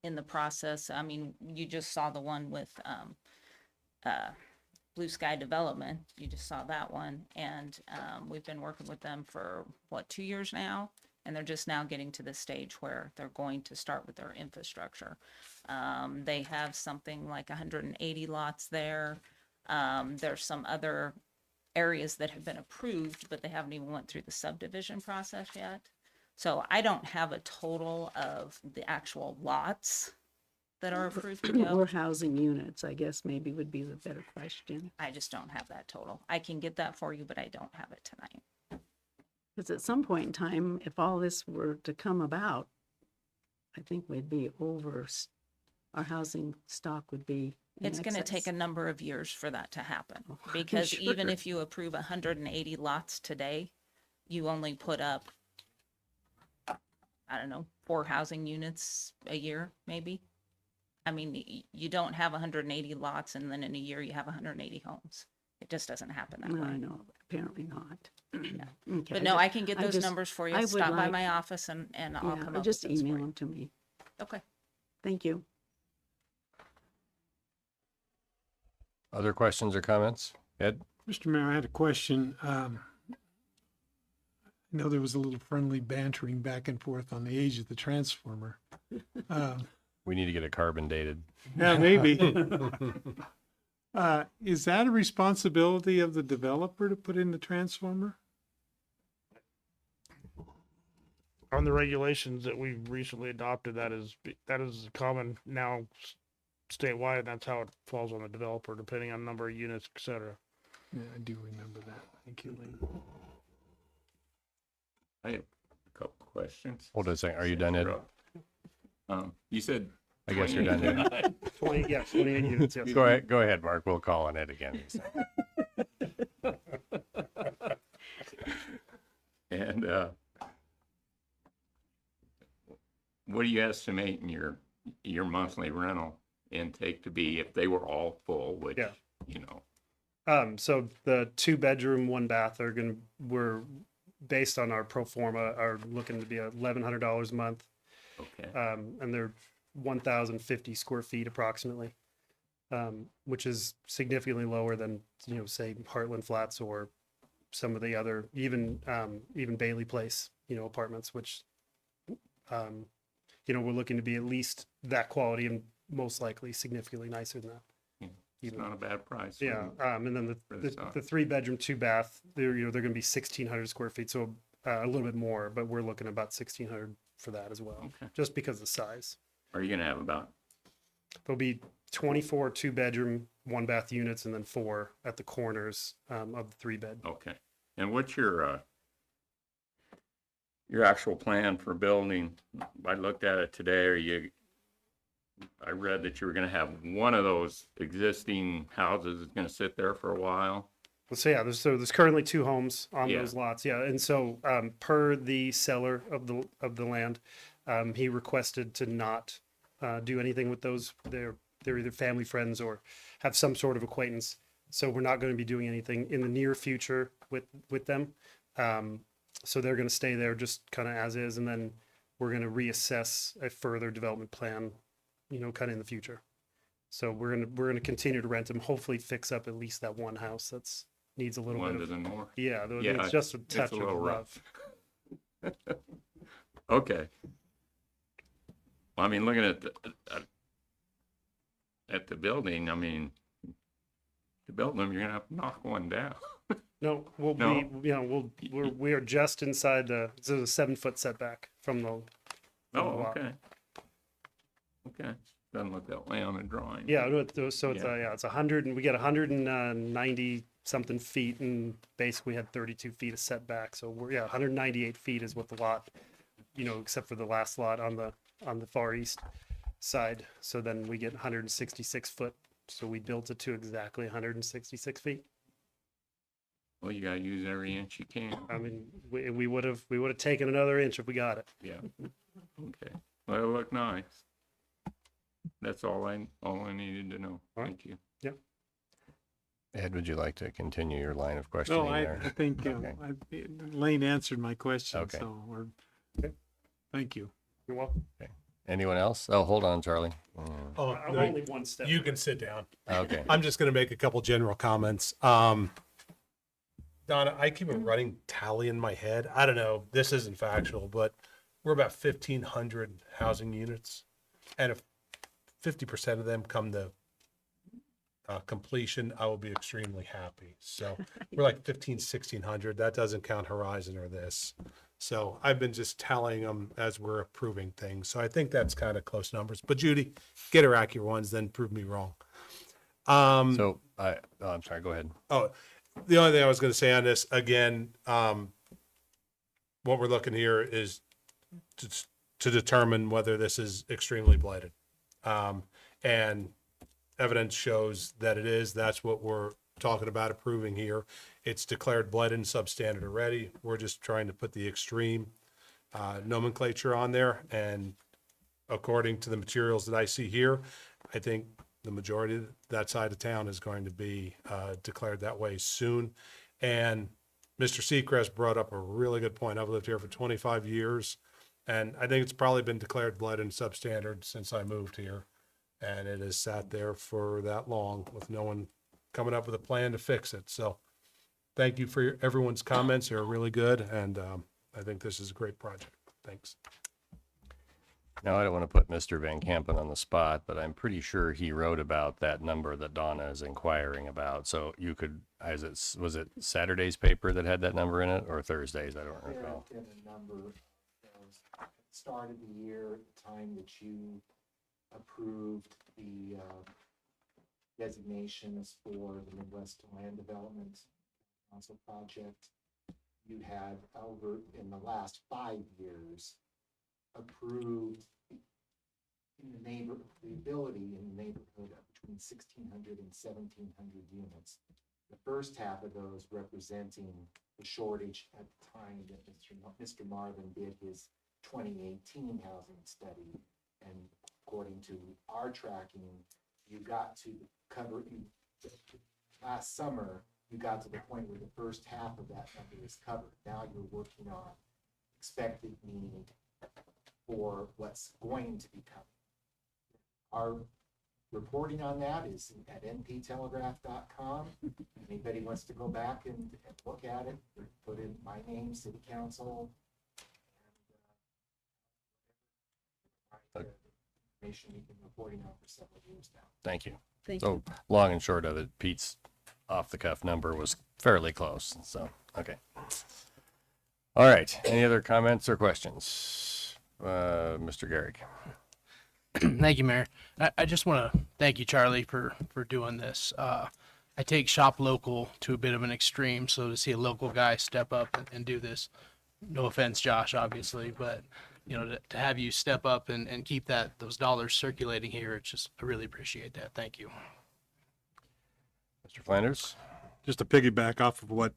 [SPEAKER 13] in the process. I mean, you just saw the one with Blue Sky Development. You just saw that one. And we've been working with them for, 2 years now? And they're just now getting to the stage where they're going to start with their infrastructure. They have something like 180 lots there. There's some other areas that have been approved, but they haven't even went through the subdivision process yet. So I don't have a total of the actual lots that are approved to go.
[SPEAKER 8] Or housing units, I guess maybe would be the better question.
[SPEAKER 13] I just don't have that total. I can get that for you, but I don't have it tonight.
[SPEAKER 8] Because at some point in time, if all this were to come about, I think we'd be over, our housing stock would be in
[SPEAKER 13] It's going to take
[SPEAKER 8] excess.
[SPEAKER 13] a number of years for that to happen, because even if you approve 180 lots today, you only put up, I don't know, 4 housing units a year, maybe. I mean, you don't have 180 lots and then in a year you have 180 homes. It just doesn't happen that
[SPEAKER 8] No,
[SPEAKER 13] way.
[SPEAKER 8] I know, apparently not.
[SPEAKER 13] Yeah.
[SPEAKER 8] Okay,
[SPEAKER 13] But no, I can get those
[SPEAKER 8] just-
[SPEAKER 13] numbers for you.
[SPEAKER 8] I would
[SPEAKER 13] Stop by
[SPEAKER 8] like-
[SPEAKER 13] my office and I'll
[SPEAKER 8] Yeah,
[SPEAKER 13] come
[SPEAKER 8] or
[SPEAKER 13] up
[SPEAKER 8] just
[SPEAKER 13] with those for
[SPEAKER 8] email
[SPEAKER 13] you.
[SPEAKER 8] them to me.
[SPEAKER 13] Okay.
[SPEAKER 8] Thank you.
[SPEAKER 1] Other questions or comments? Ed?
[SPEAKER 2] Mr. Mayor, I had a question. I know there was a little friendly bantering back and forth on the age of the transformer.
[SPEAKER 1] We need to get it carbon dated.
[SPEAKER 2] Yeah, maybe. Is that a responsibility of the developer to put in the transformer?
[SPEAKER 7] On the regulations that we've recently adopted, that is common now statewide, and that's how it falls on the developer, depending on number of units, et cetera.
[SPEAKER 2] Yeah, I do remember that. Thank you, Lee.
[SPEAKER 5] I have a couple questions.
[SPEAKER 1] Hold on a second. Are you done, Ed?
[SPEAKER 5] You said.
[SPEAKER 1] I guess you're done, Ed.
[SPEAKER 7] 28 units, yes.
[SPEAKER 1] Go ahead, Mark. We'll call on Ed again.
[SPEAKER 5] And what do you estimate in your monthly rental intake to be if they were all full, which,
[SPEAKER 19] Yeah.
[SPEAKER 5] you know?
[SPEAKER 19] So the 2-bedroom, 1 bath we're based on our pro forma are looking to be $1,100 a month.
[SPEAKER 5] Okay.
[SPEAKER 19] And they're 1,050 square feet approximately, which is significantly lower than, say Heartland Flats or some of the other, even Bailey Place, apartments, which, we're looking to be at least that quality and most likely significantly nicer than that.
[SPEAKER 5] It's not a bad price.
[SPEAKER 19] Yeah, and then the 3-bedroom, 2-bath, they're going to be 1,600 square feet, so a little bit more, but we're looking at about 1,600 for that as well, just because of the size.
[SPEAKER 5] Are you gonna have about?
[SPEAKER 19] There'll be 24 2-bedroom, 1-bath units, and then 4 at the corners of the 3-bed.
[SPEAKER 5] Okay. And what's your actual plan for building? I looked at it today. I read that you were gonna have one of those existing houses is gonna sit there for a while.
[SPEAKER 19] So yeah, there's currently 2 homes on
[SPEAKER 5] Yeah.
[SPEAKER 19] those lots. Yeah, and so per the seller of the land, he requested to not do anything with those. They're either family, friends, or have some sort of acquaintance. So we're not going to be doing anything in the near future with them. So they're going to stay there just kind of as is, and then we're going to reassess a further development plan, kind of in the future. So we're gonna continue to rent them. Hopefully, fix up at least that one house that's needs a little bit
[SPEAKER 5] Wanted
[SPEAKER 19] of
[SPEAKER 5] and more.
[SPEAKER 19] yeah.
[SPEAKER 5] Yeah,
[SPEAKER 19] It's just a
[SPEAKER 5] it's
[SPEAKER 19] touch
[SPEAKER 5] a
[SPEAKER 19] of
[SPEAKER 5] little
[SPEAKER 19] love.
[SPEAKER 5] rough. Okay. Well, I mean, looking at the building, I mean, to build them, you're gonna have to knock one down.
[SPEAKER 19] No, we'll
[SPEAKER 5] No?
[SPEAKER 19] be we are just inside there's a 7-foot setback from the
[SPEAKER 5] Oh,
[SPEAKER 19] lot.
[SPEAKER 5] okay. Okay. Doesn't look that way on the drawing.
[SPEAKER 19] Yeah, no, so it's
[SPEAKER 5] Yeah.
[SPEAKER 19] it's 100, and we get 190 something feet, and basically had 32 feet of setback. So we're 198 feet is what the lot, except for the last lot on the far east side. So then we get 166 foot. So we built it to exactly 166 feet.
[SPEAKER 5] Well, you gotta use every inch you can.
[SPEAKER 19] I mean, we would have taken another inch if we got it.
[SPEAKER 5] Yeah. Okay. Well, it looked nice. That's all I needed to know.
[SPEAKER 19] All right.
[SPEAKER 5] Thank you.
[SPEAKER 19] Yep.
[SPEAKER 1] Ed, would you like to continue your line of questioning
[SPEAKER 2] No, I
[SPEAKER 1] there?
[SPEAKER 2] think
[SPEAKER 1] Okay.
[SPEAKER 2] Lane answered my question,
[SPEAKER 1] Okay.
[SPEAKER 2] so we're,
[SPEAKER 19] Okay.
[SPEAKER 2] thank you.
[SPEAKER 19] You're welcome.
[SPEAKER 1] Anyone else? Oh, hold on, Charlie.
[SPEAKER 18] Oh,
[SPEAKER 19] I'm
[SPEAKER 18] no,
[SPEAKER 19] only one step.
[SPEAKER 18] you can sit down.
[SPEAKER 1] Okay.
[SPEAKER 18] I'm just going to make a couple general comments. Donna, I keep a running tally in my head. I don't know, this isn't factual, but we're about 1,500 housing units. And if 50% of them come to completion, I will be extremely happy. So we're like 1,600. That doesn't count Horizon or this. So I've been just tallying them as we're approving things. So I think that's kind of close numbers. But Judy, get her accurate ones, then prove me wrong.
[SPEAKER 1] So I'm sorry, go ahead.
[SPEAKER 18] Oh, the only thing I was going to say on this, again, what we're looking here is to determine whether this is extremely blighted. And evidence shows that it is. That's what we're talking about approving here. It's declared blighted and substandard already. We're just trying to put the extreme nomenclature on there. And according to the materials that I see here, I think the majority of that side of town is going to be declared that way soon. And Mr. Seacrest brought up a really good point. I've lived here for 25 years, and I think it's probably been declared blighted and substandard since I moved here. And it has sat there for that long with no one coming up with a plan to fix it. So thank you for everyone's comments. They're really good, and I think this is a great project. Thanks.
[SPEAKER 1] Now, I don't want to put Mr. Van Kampen on the spot, but I'm pretty sure he wrote about that number that Donna is inquiring about. So you could, was it Saturday's paper that had that number in it, or Thursday's? I don't recall.
[SPEAKER 21] There had been a number at the start of the year, at the time that you approved the designations for the Midwest Land Development Council project. You had over in the last 5 years approved the ability in the neighborhood of between 1,600 and 1,700 units. The first half of those representing the shortage at the time that Mr. Marvin did his 2018 housing study. And according to our tracking, you got to last summer, you got to the point where the first half of that number is covered. Now you're working on expected need for what's going to be coming. Our reporting on that is at nptelegraph.com. Anybody wants to go back and look at it, put in my name, city council, and information we've been reporting on for several years now.
[SPEAKER 1] Thank you.
[SPEAKER 8] Thank
[SPEAKER 1] So
[SPEAKER 8] you.
[SPEAKER 1] long and short of it, Pete's off the cuff number was fairly close. So, okay. All right. Any other comments or questions? Mr. Garrick.
[SPEAKER 9] Thank you, Mayor. I just want to thank you, Charlie, for doing this. I take shop local to a bit of an extreme, so to see a local guy step up and do this, no offense, Josh, obviously, but to have you step up and keep those dollars circulating here, it's just, I really appreciate that. Thank you.
[SPEAKER 1] Mr. Flanders.
[SPEAKER 22] Just to piggyback off of what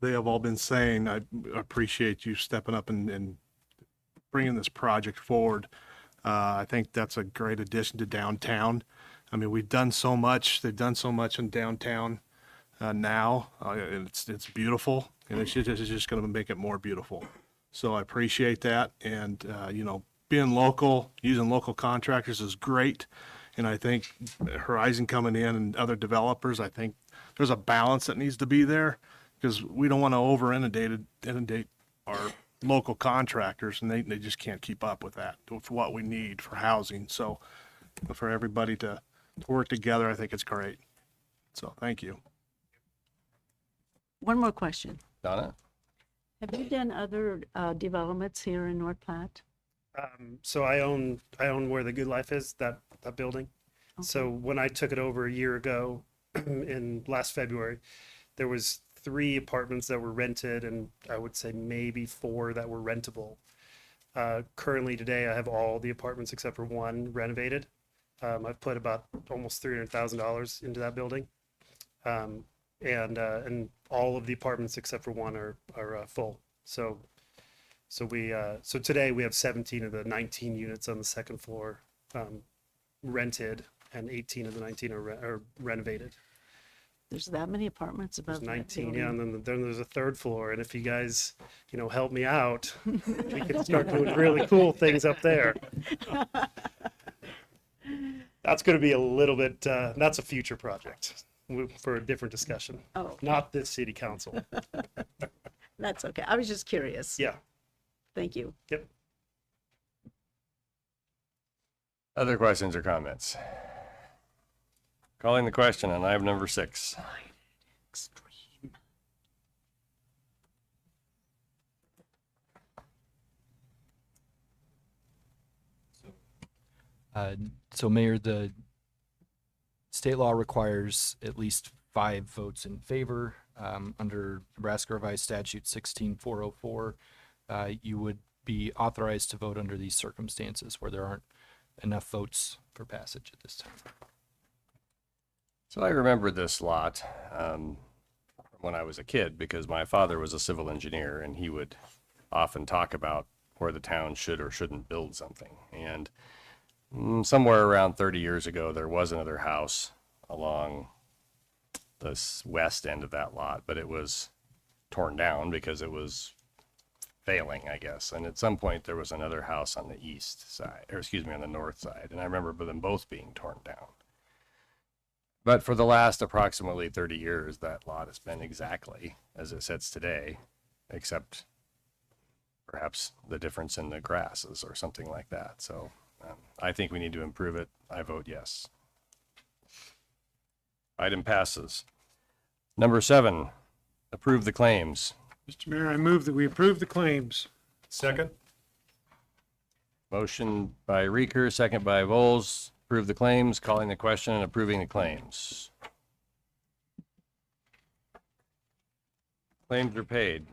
[SPEAKER 22] they have all been saying, I appreciate you stepping up and bringing this project forward. I think that's a great addition to downtown. I mean, we've done so much. They've done so much in downtown now. It's beautiful. and it's just going to make it more beautiful. So I appreciate that. And, being local, using local contractors is great. And I think Horizon coming in and other developers, I think there's a balance that needs to be there because we don't want to inundate our local contractors, and they just can't keep up with that, with what we need for housing. So for everybody to work together, I think it's great. So thank you.
[SPEAKER 8] One more question.
[SPEAKER 1] Donna?
[SPEAKER 8] Have you done other developments here in North Platte?
[SPEAKER 19] So I own where the Good Life is, that building. So when I took it over a year ago in last February, there was 3 apartments that were rented and I would say maybe 4 that were rentable. Currently today I have all the apartments except for 1 renovated. I've put about almost $300,000 into that building. And all of the apartments except for 1 are full. So today we have 17 of the 19 units on the second floor rented, and 18 of the 19 are renovated.
[SPEAKER 8] There's that many apartments above
[SPEAKER 19] There's
[SPEAKER 8] that
[SPEAKER 19] 19,
[SPEAKER 8] building?
[SPEAKER 19] yeah, and then there's a 3rd floor. And if you guys, help me out, we can start doing really cool things up there. That's going to be a little bit. That's a future project for a different discussion.
[SPEAKER 8] Oh.
[SPEAKER 19] Not this city council.
[SPEAKER 8] That's okay. I was just curious.
[SPEAKER 19] Yeah.
[SPEAKER 8] Thank you.
[SPEAKER 19] Yep.
[SPEAKER 1] Other questions or comments? Calling the question on item number 6.
[SPEAKER 12] So Mayor, the state law requires at least 5 votes in favor. Under Nebraska Revised Statute 16404, you would be authorized to vote under these circumstances where there aren't enough votes for passage at this time.
[SPEAKER 1] So I remember this lot when I was a kid because my father was a civil engineer and he would often talk about where the town should or shouldn't build something. And somewhere around 30 years ago, there was another house along the west end of that lot, but it was torn down because it was failing, I guess. And at some point there was another house on the east side, or excuse me, on the north side. And I remember them both being torn down. But for the last approximately 30 years, that lot has been exactly as it sits today, except perhaps the difference in the grasses or something like that. So I think we need to improve it. I vote yes. Item passes. Number 7, approve the claims.
[SPEAKER 2] Mr. Mayor, I move that we approve the claims.
[SPEAKER 18] Second?
[SPEAKER 1] Motion by Reeker, second by Vols. Approve the claims, calling the question and approving the claims. Claims are paid.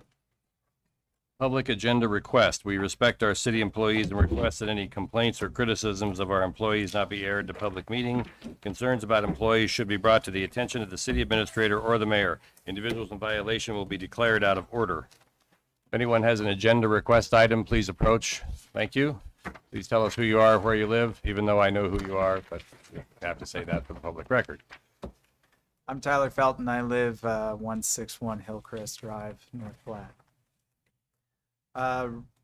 [SPEAKER 1] Public agenda request. We respect our city employees and request that any complaints or criticisms of our employees not be aired to public meeting. Concerns about employees should be brought to the attention of the city administrator or the mayor. Individuals in violation will be declared out of order. If anyone has an agenda request item, please approach. Thank you. Please tell us who you are, where you live, even though I know who you are, but you have to say that for the public record.
[SPEAKER 3] I'm Tyler Felton. I live 161 Hillcrest Drive, North Platte.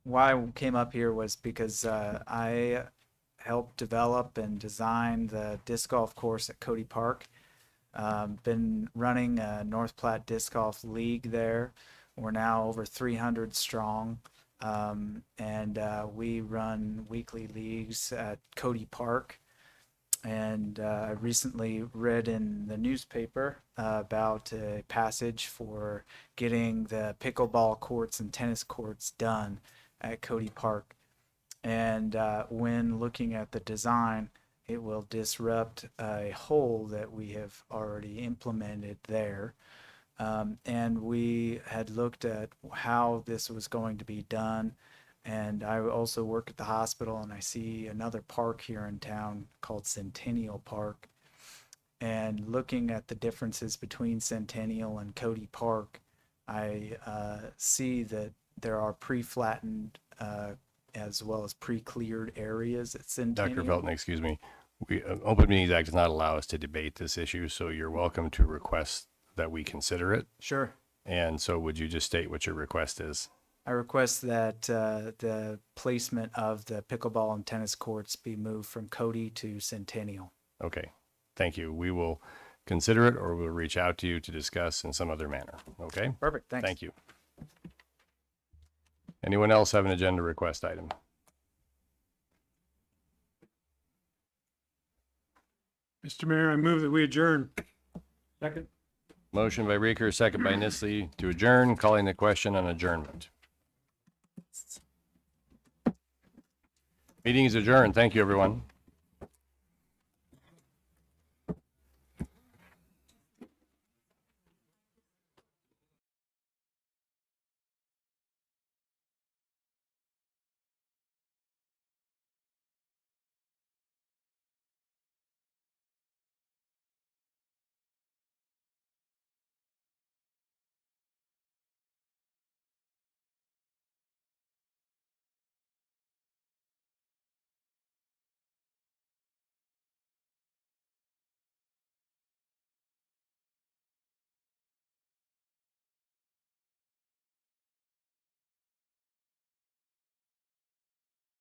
[SPEAKER 3] Why I came up here was because I helped develop and design the disc golf course at Cody Park. Been running a North Platte Disc Golf League there. We're now over 300 strong, and we run weekly leagues at Cody Park. And I recently read in the newspaper about a passage for getting the pickleball courts and tennis courts done at Cody Park. And when looking at the design, it will disrupt a hole that we have already implemented there. And we had looked at how this was going to be done. And I also work at the hospital, and I see another park here in town called Centennial Park. And looking at the differences between Centennial and Cody Park, I see that there are pre-flattened as well as pre-cleared areas at Centennial.
[SPEAKER 1] Dr. Felton, excuse me. Open Meetings Act does not allow us to debate this issue, so you're welcome to request that we consider it.
[SPEAKER 3] Sure.
[SPEAKER 1] And so would you just state what your request is?
[SPEAKER 3] I request that the placement of the pickleball and tennis courts be moved from Cody to Centennial.
[SPEAKER 1] Okay, thank you. We will consider it, or we'll reach out to you to discuss in some other manner. Okay?
[SPEAKER 3] Perfect, thanks.
[SPEAKER 1] Thank you. Anyone else have an agenda request item?
[SPEAKER 2] Mr. Mayor, I move that we adjourn.
[SPEAKER 11] Second.
[SPEAKER 1] Motion by Reeker, second by Nisley to adjourn, calling the question on adjournment. Meeting is adjourned. Thank you, everyone.